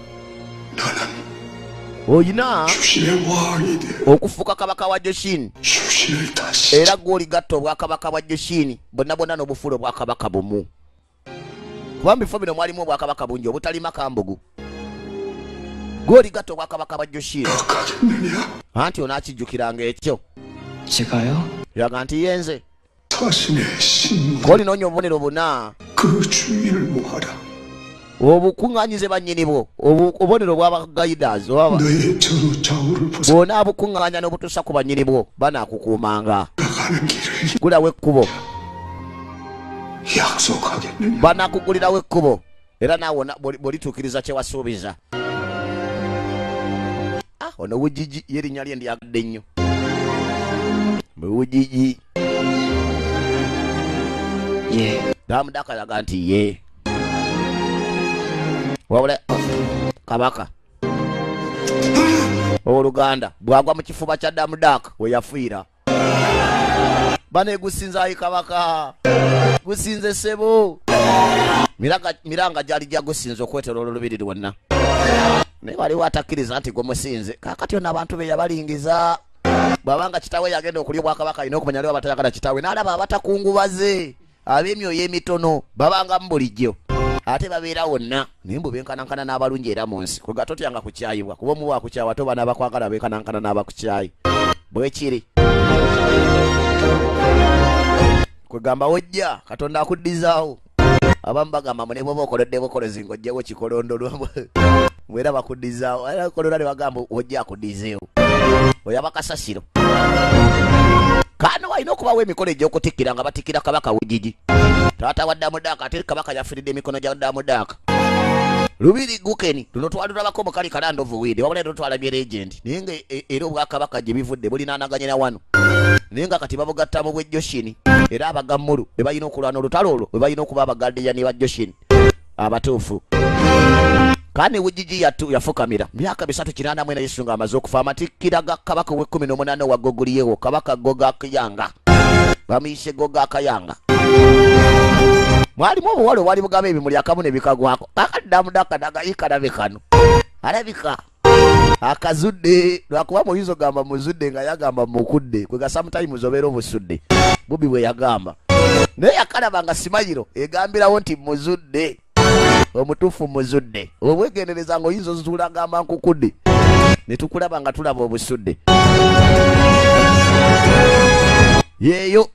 Speaker 1: oyina
Speaker 3: 주신의 왕이 돼.
Speaker 1: okufuuka kabaka wa Joshini
Speaker 3: 주신을 다시
Speaker 1: era gw'oligatta obwakabaka bwa Joshini bonna bonna n'obufuula obwakabaka bumu kuba mu bifo bino mwalimu obwakabaka bungi obutalima kambugu gw'oligatta obwakabaka bwa Joshini
Speaker 3: 가겠느냐?
Speaker 1: anti onaakijjukiranga ekyo
Speaker 5: 제가요?
Speaker 1: yaga nti yenze
Speaker 3: 자신의 신문
Speaker 1: k'olinoonya obubonero buna
Speaker 3: 그 주의를 모아라.
Speaker 1: obukuŋŋaanyize bannyini bwo obubonero bw'abagaidas
Speaker 3: 너의 전후 좌우를 보살펴가는
Speaker 1: bw'ona abukuŋŋaanya n'obutuusa ku bannyini bwo banaakukuumanga
Speaker 3: 길을
Speaker 1: gulawo ekkubo
Speaker 3: 약속하겠느냐?
Speaker 1: banaakugulirawo ekkubo era naawe bw'olituukiriza kye wasuubiza ono wujiji ye erinnya lye ndyagadde nnyo wujiji
Speaker 5: 예.
Speaker 1: damudaka yaga nti ye wabula kabaka owoluganda bwagwa mu kifuba kya damudaka we yafiira baneegusinzaayi kabaka gusinze sebo miranga gyali gyagusinze okwetera olubiri lwonna naye waliwo atakkiriza nti gwe musinze kakati ono abantu be yabalingiza bwabanga kitaawe yagenda okulya obwakabaka alina okumanya liwo abatayagala kitaawe n'alaba abatakungubaze ab'emyoyo emitono babanga mu bulijjo ate babeera wonna naye mbu benkanankana n'abalungi era mu nsi kwega totyanga kukyayibwa kuba omuba akukyawa ate oba n'abakwagala benkanankana n'abakukyayi bwe kiri kwegamba wojja katonda akuddizaawo abamu bagamba mu ne bwoba okoledde bukolezi ng'ojjewo kikolondolwa bwera bakuddizaawo era kolonda ne bagamba wojja akuddizeewo oyaba kasasiro kano walina okubawo emikono egy'okutikkira nga batikkira kabaka wujiji taata wa Damudaaka ate kabaka yafiridde emikono gya Damudaaka lubiri gukeni luno twalulabako mukali kalandovu wiide wabula ero twalabye legend naye nga era obwakabaka gye bivudde bulinaanaganyira wano naye nga kati babugatta mu bwejjoshini era abagammulu be balina okulwana olutalo olwo be balina okuba abagardiyani ba joshini abatuufu kandi wujiji yafukamira myaka 384 Yesu nga amaze okufa amatikkira ga kabaka we18 wa Goguliyewo kabaka Goga Kayanga bamuyise Goga Kayanga mwalimu obuwale wali bugaba ebimuli akamu ne bikagwako akaddamudaaka nagayika nabe kano alabika akazudde lwakuba muyinza ogamba muzudde nga yagamba mukudde kwega sometimes obeera obusudde bubi bwe yagamba naye yakalaba nga simayiro egambirawo nti muzudde omutuufu muzudde obwegendereza nga oyinza ozuula agamba nkukudde ne tukulaba nga tulaba obusudde yeeyo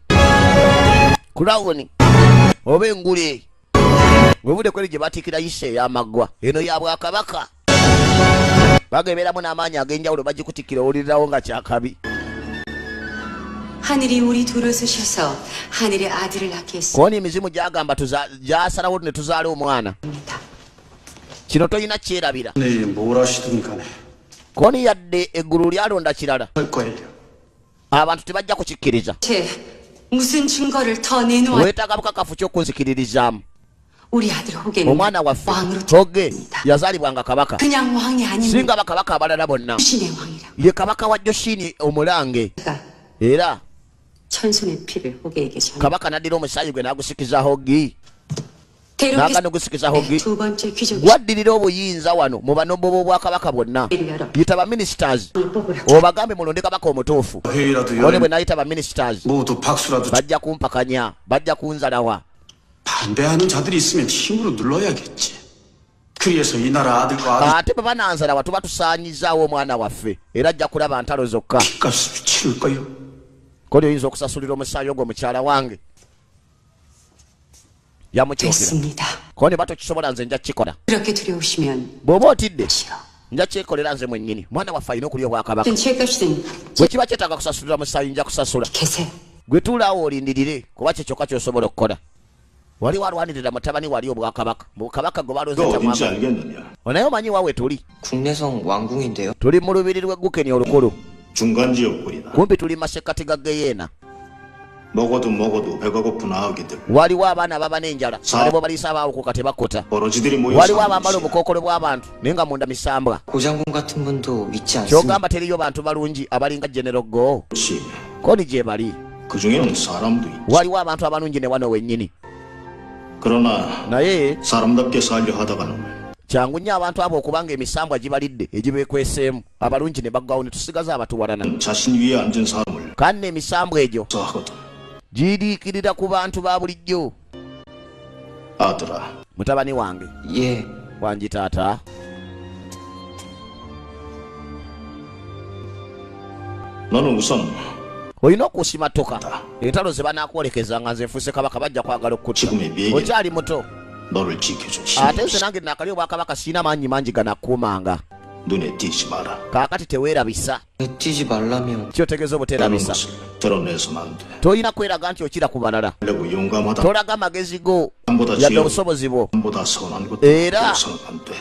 Speaker 1: kulawuni oba engule webudde kweri gye batiikira yise ey'amaggwa eno ya bwakabaka bagebeeramu n'amaanyi ag'enjawulo bagikutikkira owulirirawo nga kyakabi
Speaker 2: 하늘이 우리 둘을 쓰셔서 하늘의 아들을 낳게 했습니다.
Speaker 1: koni emizimu gyagamba gyasalawo ne tuzaala omwana kino tolina kyerabira
Speaker 3: 네, 뭘 하시든 간에
Speaker 1: koni yadde eggulu lyalonda kirala
Speaker 3: 할 거예요.
Speaker 1: abantu tebajja kukikkiriza
Speaker 2: 제 무슨 증거를 더 내놓아
Speaker 1: weetaaga bukakafu ky'okunzikiririzaamu
Speaker 2: 우리 아들 호게는
Speaker 1: omwana waffe
Speaker 2: 왕으로
Speaker 1: hoge
Speaker 2: 태어납니다.
Speaker 1: yazaalibwanga kabaka
Speaker 2: 그냥 왕이 아닙니다.
Speaker 1: singa bakabaka abalala bonna
Speaker 2: 신의 왕이라.
Speaker 1: ye kabaka wa joshini omulange
Speaker 2: 그가
Speaker 1: era
Speaker 2: 천손의 피를 호게에게 전.
Speaker 1: kabaka naddira omusaayi gwe n'agusikiza hogi
Speaker 2: 대륙의
Speaker 1: n'agenda ogusikiza hogi
Speaker 2: 두 번째 귀족
Speaker 1: gwaddirira obuyinza wano mu banombo b'obwakabaka bwonna
Speaker 2: 열어
Speaker 1: yita baministers
Speaker 2: 뽑으라.
Speaker 1: obagambe mulonde kabaka omutuufu
Speaker 3: 회의라도
Speaker 1: one
Speaker 3: 열면
Speaker 1: bwe nayita baministers
Speaker 3: 모두 박수라도
Speaker 1: bajja kumpakanya bajja kunzalawa
Speaker 3: 반대하는 자들이 있으면 힘으로 눌러야겠지. 그래서 이 나라 아들과 아들
Speaker 1: ate bwe bananzalawa tuba tusaanyizaawo omwana waffe era ajja kulaba ntalo zokka
Speaker 3: 값을 치를 거요.
Speaker 1: koli oyinza okusasulira omusaayi ogwo mukyala wange yamukyokera
Speaker 2: 됐습니다.
Speaker 1: koni batokisobola nze nja kikola
Speaker 2: 그렇게 두려우시면
Speaker 1: bw'oba otidde
Speaker 2: 싫어.
Speaker 1: nja kyekolera nze mwennyini mwana waffe alina okulya obwakabaka
Speaker 2: 어떤 죄값이든
Speaker 1: bwe kiba kyetaaga kusasulira musaayi nja kusasula
Speaker 2: 계세요.
Speaker 1: gwe tuulaawo olindirire kuba kye kyokka ky'osobola okukola wali walwanirira mutabani wali obwakabaka mubukabaka gwe balonze
Speaker 3: 너 어딘지
Speaker 1: tamwagala
Speaker 3: 알겠느냐?
Speaker 1: onaye omanyi waawe tuli
Speaker 5: 국내성 왕궁인데요.
Speaker 1: tuli mu lubiri lw'eggukeni olukulu
Speaker 3: 중간지역구이다.
Speaker 1: kumpi tuli masekkati ga geyeena
Speaker 3: 먹어도 배가 고픈 아기들.
Speaker 1: waliwo abaana baba n'enjala
Speaker 3: Sa-
Speaker 1: balibo baliisa baawukuka tebakota
Speaker 3: 버러지들이 모여
Speaker 1: waliwo
Speaker 3: 사는
Speaker 1: abambala
Speaker 3: 곳이야.
Speaker 1: obukookolo bw'abantu naye nga munda misambwa
Speaker 5: 고장군 같은 분도 있지 않습니까?
Speaker 1: kyogamba teriyo bantu balungi abalinga genero go
Speaker 3: 그렇지.
Speaker 1: koni gye bali
Speaker 3: 그 중에는 사람도 있지.
Speaker 1: waliwo abantu abalungi ne wano wennyini
Speaker 3: 그러나
Speaker 1: naye
Speaker 3: 사람답게 살려 하다가는
Speaker 1: kyangu nnyo abantu abo okubanga emisambwa gibalidde egibeekweseemu abalungi ne baggwawo ne tusigaza abatuwalana
Speaker 3: 자신 위에 앉은 사람을
Speaker 1: kandi emisambwa egyo
Speaker 3: 하거든.
Speaker 1: giriikirira ku bantu ba bulijjo
Speaker 3: 아들아,
Speaker 1: mutabani wange
Speaker 5: 예,
Speaker 1: wangi taata
Speaker 3: 너는 우선
Speaker 1: olina okusimatoka entalo ze banaakwolekeza nga nze nfuuse kabaka bajja kwagala okutta
Speaker 3: 지금의 미에게
Speaker 1: okyali muto
Speaker 3: 너를 지켜줄
Speaker 1: ate
Speaker 3: 힘이
Speaker 1: nze
Speaker 3: 없어.
Speaker 1: nange nakali obwakabaka sirina maanyi mangi ganakuumanga
Speaker 3: 눈에 띄지 마라.
Speaker 1: kaakati teweerabisa
Speaker 5: 뛰지 말라면
Speaker 1: kyotegeeza
Speaker 3: 다른
Speaker 1: obuteerabisa
Speaker 3: 것을 드러내서는 안 돼.
Speaker 1: tolina kweraga nti okira ku balala
Speaker 3: 하려고 용감하다.
Speaker 1: tolaga amagezi go
Speaker 3: 남보다
Speaker 1: yadde
Speaker 3: 지혜로운
Speaker 1: obusobozi bwo
Speaker 3: 남보다 선한 것도
Speaker 1: 에라.
Speaker 3: 그래서는 안 돼.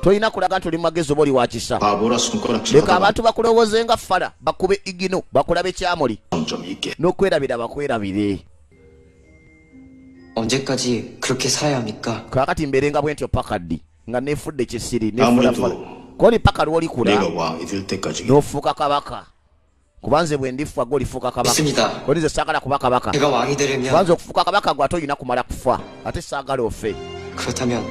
Speaker 1: tolina kulaga nti oli magezi oba oli wakisa
Speaker 3: 바보라 손가락질
Speaker 1: leka
Speaker 3: 하다가
Speaker 1: abantu bakulowooze nga fala bakube igino bakulabe kyamuli
Speaker 3: 좀 있게.
Speaker 1: n'okwerabira bakwerabire
Speaker 5: 언제까지 그렇게 살아야 합니까?
Speaker 1: kaakati mbeerenga bwe ntyo pakaddi nga neefudde kyesiri neefula fala
Speaker 3: 아무래도
Speaker 1: koni paka lwolikula
Speaker 3: 내가 왕이 될 때까지
Speaker 1: n'ofuuka kabaka kubanze bwe ndifa goli fuka kabaka
Speaker 5: 있습니다.
Speaker 1: konize sagala kuba kabaka
Speaker 5: 제가 왕이 되려면
Speaker 1: kubanze okufuka kabaka gwa toyina kumala kufa ate sagala ofe
Speaker 5: 그렇다면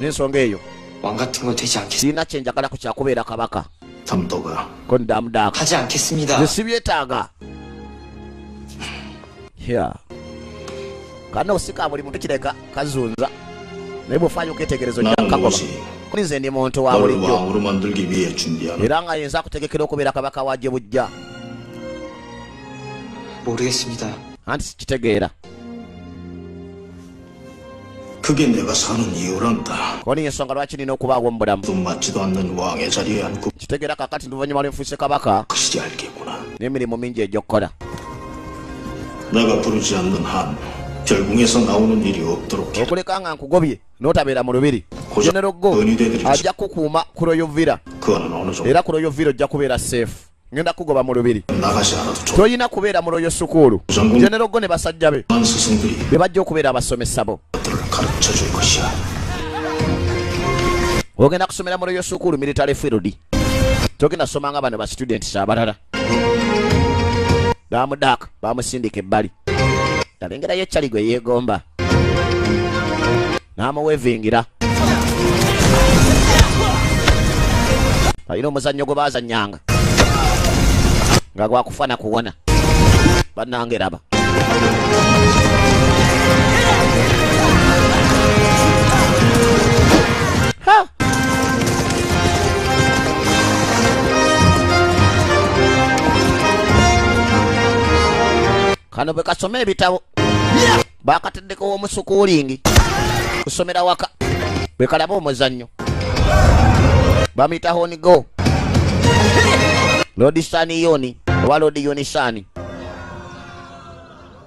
Speaker 1: n'ensonga eyo
Speaker 5: 왕 같은 건 되지 않겠습니다.
Speaker 1: sirina kyenjagala ku kyakubeera kabaka
Speaker 3: 담도가
Speaker 1: kondamudaaka
Speaker 5: 하지 않겠습니다.
Speaker 1: nze sibyetaaga ya kana osika buli muntu kireka kazunza naye bwofaayo oketegerezo
Speaker 3: 나는
Speaker 1: kyakagoba
Speaker 3: 오직
Speaker 1: nze ndi muntu wa
Speaker 3: 너를
Speaker 1: bulijjo
Speaker 3: 왕으로 만들기 위해 준비하는
Speaker 1: era nga yenza akutegekera okubeera kabaka wajje bujja
Speaker 5: 모르겠습니다.
Speaker 1: anti sikitegeera
Speaker 3: 그게 내가 사는 이유란다.
Speaker 1: koni ensonga lwaki nina okubaawo mu bulamu
Speaker 3: 좀 맞지도 않는 왕의 자리에 앉고
Speaker 1: kitegeera kakati luvannyuma lwenfuuse kabaka
Speaker 3: 그시 알겠구나.
Speaker 1: n'emirimu mingi egy'okkola
Speaker 3: 내가 부르지 않는 한 결궁에서 나오는 일이 없도록 해.
Speaker 1: okuleka nga nkugobye n'otabeera mu lubiri
Speaker 3: 고작
Speaker 1: genero go
Speaker 3: 은이 되드리지.
Speaker 1: ajja kukuuma ku royovira
Speaker 3: 그거는 어느 정도
Speaker 1: era ku royovira ojja kubeera seefu ngenda kugoba mu lubiri
Speaker 3: 나가지 않아도 좋아.
Speaker 1: toyina kubeera mu royo sukuulu
Speaker 3: 장군
Speaker 1: genero go ne basajja be
Speaker 3: 만 스승들이
Speaker 1: be bajja okubeera abasomesa bo
Speaker 3: 것들을 가르쳐 줄 것이야.
Speaker 1: ogenda kusomera mu royo sukuulu military field togenda somanga bano ba students abalala bamudaaka bamusindika ebbali yalengerayo ekyali gwe yeegomba n'amuwevingira alina omuzannyo gwe baazannyanga nga gwakufaana kuwona bannange raba kano bwe kasoma ebitabo bakateddeko omusukuulingi kusomera waka bwe kalaba omuzannyo bamuyita honigo lodi saniyoni oba lodi yonisani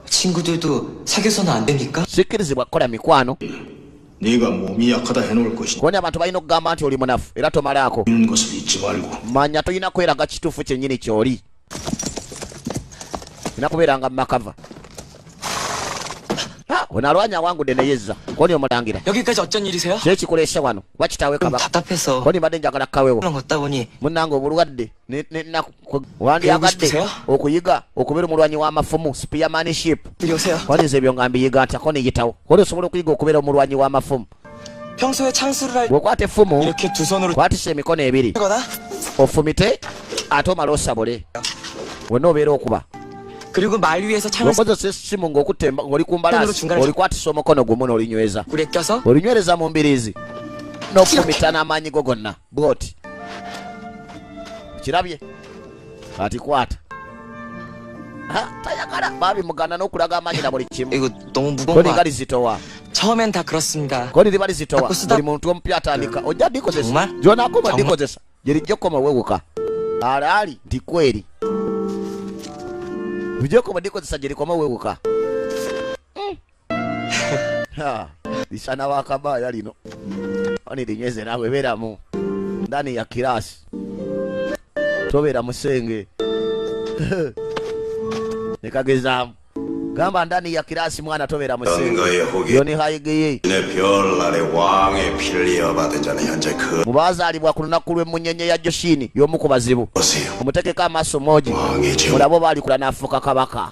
Speaker 5: 친구들도 사귀어서는 안 됩니까?
Speaker 1: sikkirizibwa kukola mikwano
Speaker 3: 네가 몸이 약하다 해놓을 것이니
Speaker 1: kuwonya abantu balina okugamba nti oli munafu era tomalaako
Speaker 3: 있는 것을 잊지 말고
Speaker 1: manya tolina kweraga kituufu kyennyini kyoli olina kubeeranga mumakava ono alwanya awangudde neyezza koni omulangira
Speaker 5: 여기까지 어쩐 일이세요?
Speaker 1: kyekikuleese wano kuba kitaawe
Speaker 5: 좀
Speaker 1: kabaka
Speaker 5: 답답해서
Speaker 1: koni mbadde njagala kawewo
Speaker 5: 그런 거 걷다 보니
Speaker 1: munnange obulwadde wandyagadde
Speaker 5: 싶으세요?
Speaker 1: okuyiga okubeera omulwanyi w'amafumu spearmanship
Speaker 5: 이리 오세요.
Speaker 1: konize ebyo nga mbiyiga ntya koni yitawo koni osobola okuyiga okubeera omulwanyi w'amafumu
Speaker 5: 평소에 창수를 할
Speaker 1: bw'okwata effumu
Speaker 5: 이렇게 두 손으로
Speaker 1: kwatisa emikono ebiri
Speaker 5: 하거나
Speaker 1: ofumite ate omala osabule wonna obeera okuba
Speaker 5: 그리고 말 위에서 창을
Speaker 1: okozesa essimu ng'okutta ng'oli ku mbalaasi olikwatisa omukono gumu n'olinyweza
Speaker 5: 물에 껴서
Speaker 1: olinywereza mu mbiriizi n'ofumita n'amaanyi go gonna bwoti kirabye kati kwata tayagala babimugana n'okulaga amaanyi na buli kimu
Speaker 5: 이거 너무 무거운
Speaker 1: koni
Speaker 5: 거
Speaker 1: nga lizitowa
Speaker 5: 처음엔 다 그렇습니다.
Speaker 1: koni liba lizitowa
Speaker 5: Akusuda-
Speaker 1: buli muntu omupya atandika ojja dikozesa
Speaker 5: 정말?
Speaker 1: gyonaakoma
Speaker 5: 정말?
Speaker 1: dikozesa gyerijja okukoma wewuka alaali nti kweri bijja okoma dikozesa gyerikoma wewuka lisana wakabaya lino oni linyweze nawe beeramu ndani ya kirasi tobeera musenge nekagezaamu gamba ndani ya kirasi mwana tobeera musenge yoni hayigeye
Speaker 3: 내 별날의 왕의 피를 이어받은 자는 현재 그
Speaker 1: mu baazaalibwa ku lunaku lw'emmunyenye ya joshini y'omu ku bazibu
Speaker 3: 보세요.
Speaker 1: omutekeko amaaso moogi
Speaker 3: 왕의 제
Speaker 1: mulabo baalikula n'afuuka kabaka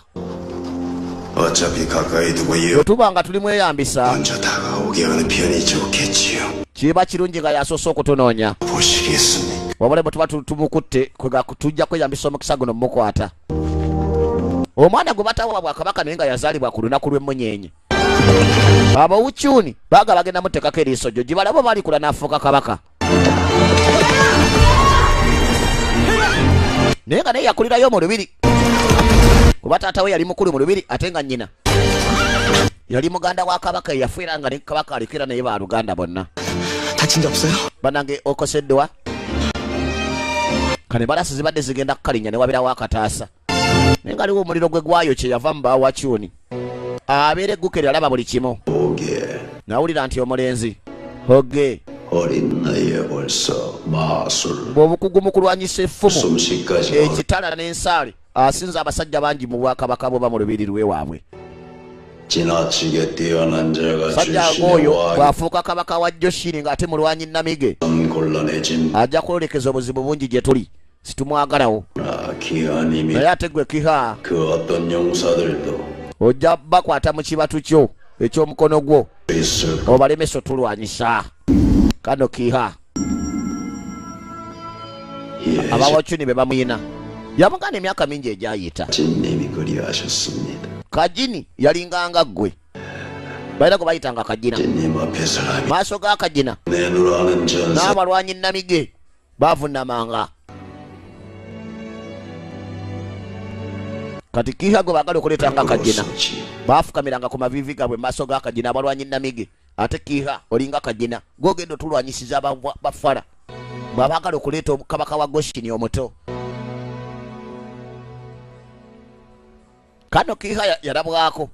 Speaker 3: 어차피 가까이 두고 이어
Speaker 1: bwe tuba nga tuli mweyambisa
Speaker 3: 먼저 다가오게 하는 편이 좋겠지요.
Speaker 1: kiba kirungi nga yasoose okutunoonya
Speaker 3: 보시겠습니까?
Speaker 1: wabale bwe tuba tumukutte tujja kweyambisa omukisa guno mumukwata omwana gwe batawa bwakabaka naye nga yazaalibwa ku lunaku lw'emmunyenye abawucyuni baaga bagenda mutekako eriiso gyo gibalabo baalikula n'afuuka kabaka naye nga naye yakulirayo mu lubiri kuba taata we yali mukulu mu lubiri ate nga nnyina yali muganda wa kabaka eyafiira nga ne kabaka alikira naye ba Luganda bonna
Speaker 5: 다친 데 없어요?
Speaker 1: banange okoseddwa kane balasi zibadde zigenda kukalinya ne wabirawo akataasa naye nga aliwo omuliro gwe gwayokye yava mu bawacyuni abeera eggukeri alaba buli kimu
Speaker 3: 오게
Speaker 1: nawulira nti omulenzi hoge
Speaker 3: 어린 나이에 벌써 마술
Speaker 1: bw'obukugu mu kulwanyisa effumu
Speaker 3: 솜씨까지
Speaker 1: ekitala n'ensaale asinza abasajja bangi mu bwakabaka boba mu lubiri lwewaabwe
Speaker 3: 지나치게 뛰어난 자가
Speaker 1: sajja
Speaker 3: 출신의
Speaker 1: ng'oyo
Speaker 3: 왕이
Speaker 1: bw'afuuka kabaka wa joshini ng'ate mulwanyi namige
Speaker 3: 곤란해진
Speaker 1: ajja kwolekeza obuzibu bungi gye tuli situmwagalawo.
Speaker 3: 기아님이
Speaker 1: Naye ate gwe Kiha
Speaker 3: 그 어떤 용사들도
Speaker 1: ojja bakwata mu kibatu kyo eky'omukono gwo
Speaker 3: 있을
Speaker 1: obalemesa otulwanyisa. Kano Kiha abawachuni be bamuyina yamugana emyaka mingi egyayita.
Speaker 3: 예진님이 그리하셨습니다.
Speaker 1: Kajini yalinganga ggwe balina gwe bayitanga Kajina.
Speaker 3: 예진님 앞에 사람이
Speaker 1: maaso ga Kajina
Speaker 3: 내 눈으로 아는 전사
Speaker 1: n'abalwanyi namige baavunamanga. Kati Kiha gwe baagala okuleetanga Kajina baafukamiranga ku mavivi gaabwe maaso ga Kajina abalwanyi namige. Ate Kiha olinga Kajina gwogenda otulwanyisiza bafala bw'abaagala okuleeta kabaka wa Goshini omuto. Kano Kiha yalabwako.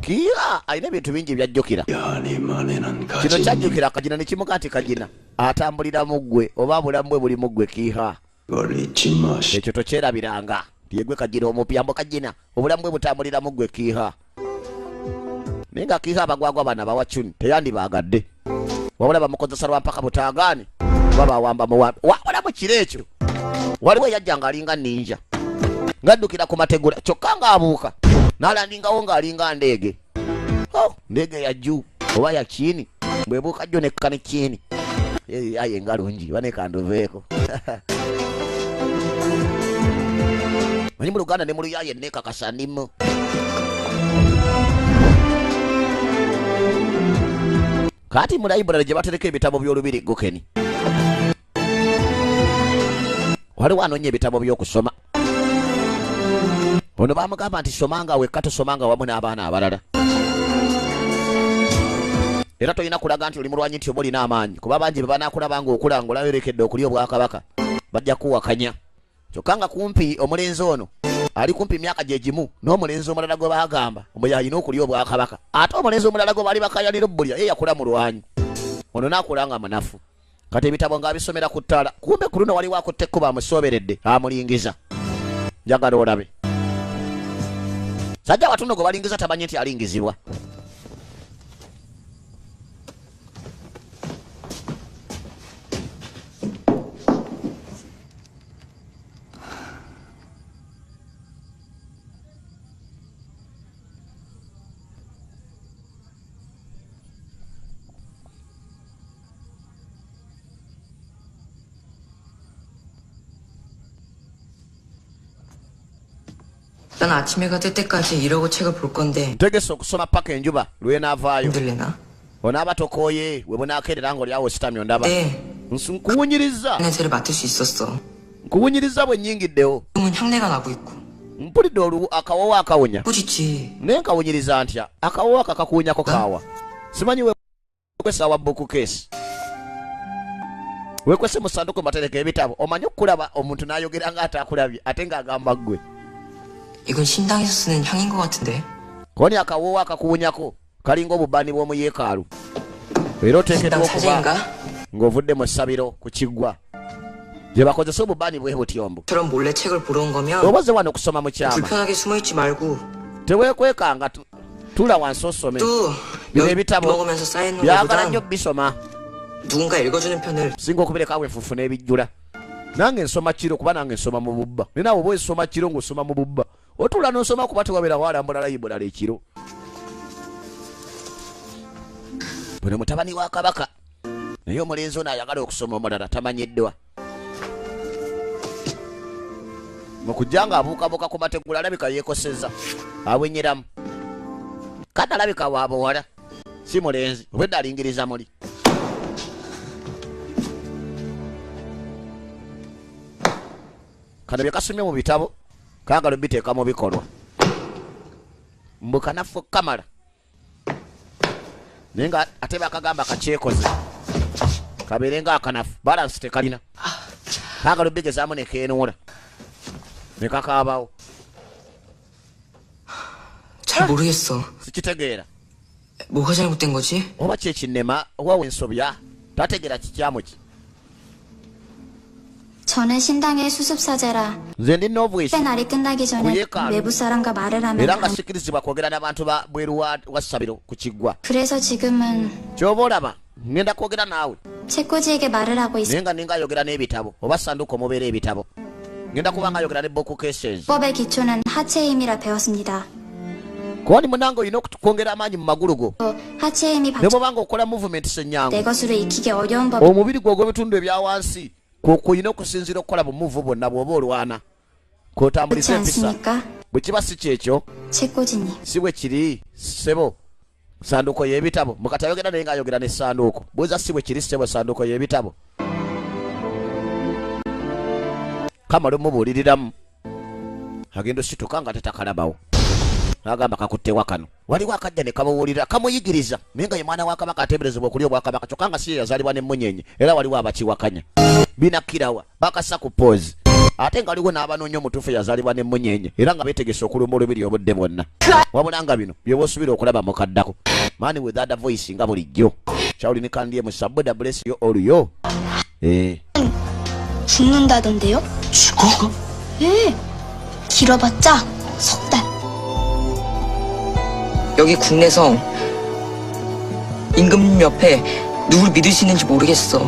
Speaker 1: Kiha alina ebintu bingi byajjukira.
Speaker 3: 야님만에는
Speaker 1: Kino
Speaker 3: 가진
Speaker 1: kyajjukira Kajina ne kimuga nti Kajina atambulira mu ggwe oba bulamu bwe buli mu ggwe Kiha.
Speaker 3: 걸 잊지 마시.
Speaker 1: Ekyo tokyerabiranga nti yegwe Kajina omupya mbu Kajina obulamu bwe butambulira mu ggwe Kiha. Naye nga Kiha abagwagwa bana bawachuni teyandibaagadde. Wabula bamukozesa lwampaka butaagaani babawamba muwambi. Wabulamu kiro ekyo waliwo yajjanga alinga ninja ngaddukira ku mategula kyokka ng'abuuka n'alandingawo ng'alinga ndeege. Ndeege ya jju oba ya kiini bwebuuka jjo nekka ne kiini. Aye ngalungi banekanduveeko. Manyi mu Luganda ne mu Luyaye neekakasa ndimu. Kati mu library gye batereka ebitabo by'olubiri Gokeni waliwo anoonya ebitabo by'okusoma. Ono bamugamba nti somanga wekka tosomanga wamu n'abaana abalala. Era tolina kulaga nti oli mulwanyi nti oba olina amaanyi kuba bangi be banaakulaba ng'okula ng'olaberekedde okulya obwakabaka bajja kuwakanya. Kyokka nga kumpi omulenzi ono ali kumpi myaka gye gimu n'omulenzi omulala gwe baagamba mbu yalina okulya obwakabaka. Ate omulenzi omulala gwe baali bakayanira obbulya ye yakula mu lwanyi. Ono n'akula nga munafu. Kati ebitabo ng'abisomera ku ttaala kumbe ku luno waliwo akutte ekkuba amusooberedde amulingiza. Njagala olabe. Sajja watuno gwe balingiza tamanyi nti alingizibwa.
Speaker 5: 난 아침 해가 뜰 때까지 이러고 책을 볼 건데
Speaker 1: Ntegese okusoma paka enjuba lw'enaavaayo.
Speaker 5: 흔들리나?
Speaker 1: Onaaba tokooye we bunaakerera ng'olyawo ositamye ondaba.
Speaker 5: 네,
Speaker 1: Nkuwunyiriza.
Speaker 5: 냄새를 맡을 수 있었어.
Speaker 1: Nkuwunyiriza bwe nnyingiddewo.
Speaker 5: 지금은 향내가 나고 있고.
Speaker 1: Mpulidde akawoowo akawunya.
Speaker 5: 꾸짖지.
Speaker 1: Naye nkawunyiriza ntya akawoowo akakakuwunyako kaawa. Simanyi wekwesa wa bookcase. Wekwese mu ssanduku batereka ebitabo. Omanyi okulaba omuntu n'ayogera ng'ataakulabye ate ng'agamba ggwe.
Speaker 5: 이건 신당에서 쓰는 향인 것 같은데.
Speaker 1: Koni akawoowo akakuwunyako kalinga obubaani bw'omu yeekaalu. Era oteekeddwa
Speaker 5: 신당
Speaker 1: okuba
Speaker 5: 사제인가?
Speaker 1: ng'ovudde mu ssabiro ku kiggwa. Gye bakozesa obubaani bwe butyombo.
Speaker 5: 저런 몰래 책을 보러 온 거면
Speaker 1: Obaze wano kusoma mu kyama.
Speaker 5: 불편하게 숨어있지 말고
Speaker 1: Teweekwekanga tula wansi osome.
Speaker 5: 또
Speaker 1: bino
Speaker 5: 여기
Speaker 1: ebitabo
Speaker 5: 먹으면서 쌓이는
Speaker 1: byagala
Speaker 5: 것보단
Speaker 1: nnyo bisoma.
Speaker 5: 누군가 읽어주는 편을.
Speaker 1: Singa okuberekawo enfuufu n'ebijjula. Nange nsoma kiro kuba nange nsoma mu bubba. Ne naawe bwe nsoma kiro ng'osoma mu bubba. Otula n'osoma kuba tewabeera walambula layibulala ekiro. Bwe mutabani wa kabaka. Naye omulenzi ono ayagala okusoma omulala tamanyiddwa. Mu kujja ng'abuukabuuka ku mategula alabika yeekosezza. Awenyeramu. Kati alabika wa buwala. Si mulenzi. Obwedda alingiriza muli. Kano bye kasomye mu bitabo kaagala biteeka mu bikolwa. Mbu kanafu kamala. Naye nga ate bakagamba kakyekoze. Kabeere ng'akanafu. Balansi tekalina. Kaagala bigezaamu ne keenuula. Ne kakaabawo.
Speaker 5: 잘 모르겠어.
Speaker 1: Sikitegeera.
Speaker 5: 뭐가 잘못된 거지?
Speaker 1: Oba kyekinnema oba wensobya. Tategeera kikyamu ki.
Speaker 7: 저는 신당의 수습사제라
Speaker 1: Nze ndi novuisi.
Speaker 7: 때 날이 끝나기 전에
Speaker 1: 구예가
Speaker 7: 외부 사람과 말을 하면
Speaker 1: Era nga
Speaker 7: 안...
Speaker 1: sikirizibwa kwogera n'abantu ba bweru wa ssabiro ku kiggwa.
Speaker 7: 그래서 지금은
Speaker 1: Ky'oba olaba ngenda kwogera naawe
Speaker 7: 책꽂이에게 말을 하고 있어.
Speaker 1: naye nga ninga ayogera n'ebitabo oba sanduuko mubeera ebitabo ngenda kubanga ayogera ne book cases
Speaker 7: 법의 기초는 하체의 힘이라 배웠습니다.
Speaker 1: kuba ni munange olina okwongera amaanyi mu magulu go
Speaker 7: 또 하체의 힘이
Speaker 1: ne bwobanga okola movement senyangu
Speaker 7: 내 것으로 익히기 어려운 법.
Speaker 1: omubiri gwe ogw'ebitundu ebya wansi kwokulina okusinziira okukola bumuvu bwonna bw'oba olwana
Speaker 7: 그렇지
Speaker 1: kwotambuliza empisa
Speaker 7: 않습니까?
Speaker 1: bwe kiba si kyekyo
Speaker 7: 책꽂이님.
Speaker 1: si bwe kiri ssebo sanduuko y'ebitabo mukati ayogera naye ng'ayogera ne sanduuko bweza si bwe kiri ssebo sanduuko y'ebitabo kamala omubuuliriramu agenda osituka nga tetakalabawo agamba kakuttewa kano waliwo akajja ne kamuwulira kamuyigiriza naye nga ye mwana wa kabaka ateeberezebwa okulya obwakabaka kyokka nga si ye yazaalibwa n'emmunyenye era waliwo abakiwakanya binakirawa bakassa ku poozi ate nga waliwo n'abanoonya omutuufu yazaalibwa n'emmunyenye era nga beetegese okuluma olubiri obudde bwonna wabula nga bino byebaosuubira okulaba mukaddako maani with other voice nga bulijjo kyawulini kandi emusabuda bless yo oluyo
Speaker 7: 죽는다던데요?
Speaker 4: 죽어?
Speaker 7: 예. 길어봤자 석 달.
Speaker 5: 여기 국내성 임금님 옆에 누굴 믿을 수 있는지 모르겠어.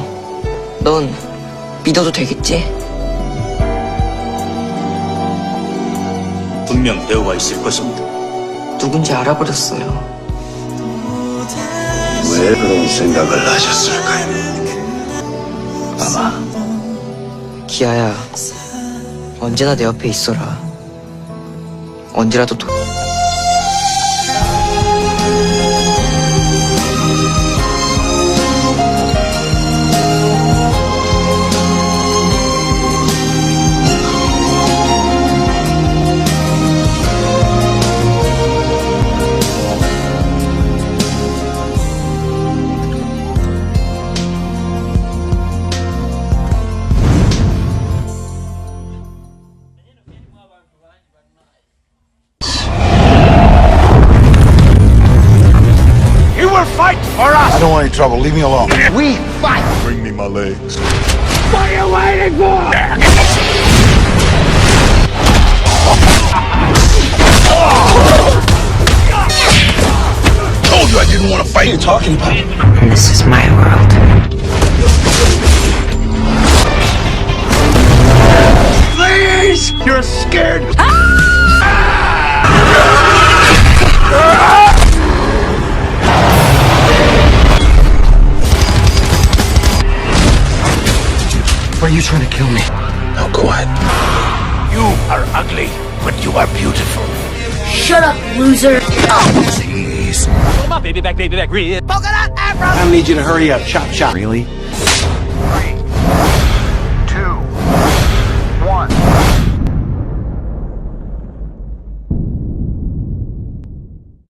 Speaker 5: 넌 믿어도 되겠지?
Speaker 3: 분명 배우가 있을 것입니다.
Speaker 5: 누군지 알아버렸어요.
Speaker 4: 왜 그런 생각을 하셨을까요? 아마
Speaker 5: 기아야, 언제나 내 옆에 있어라. 언제라도
Speaker 9: I don't want any trouble. Leave me alone. We fight. Bring me my legs. What are you waiting for? Told you I didn't want to fight. What are you talking about?
Speaker 5: This is my world.
Speaker 9: Please! You're scared.
Speaker 4: Are you trying to kill me?
Speaker 9: Now quiet. You are ugly, but you are beautiful.
Speaker 7: Shut up, loser.
Speaker 9: Jeez.
Speaker 10: Come on, baby back, real.
Speaker 9: I need you to hurry up. Chop, chop.
Speaker 4: Really?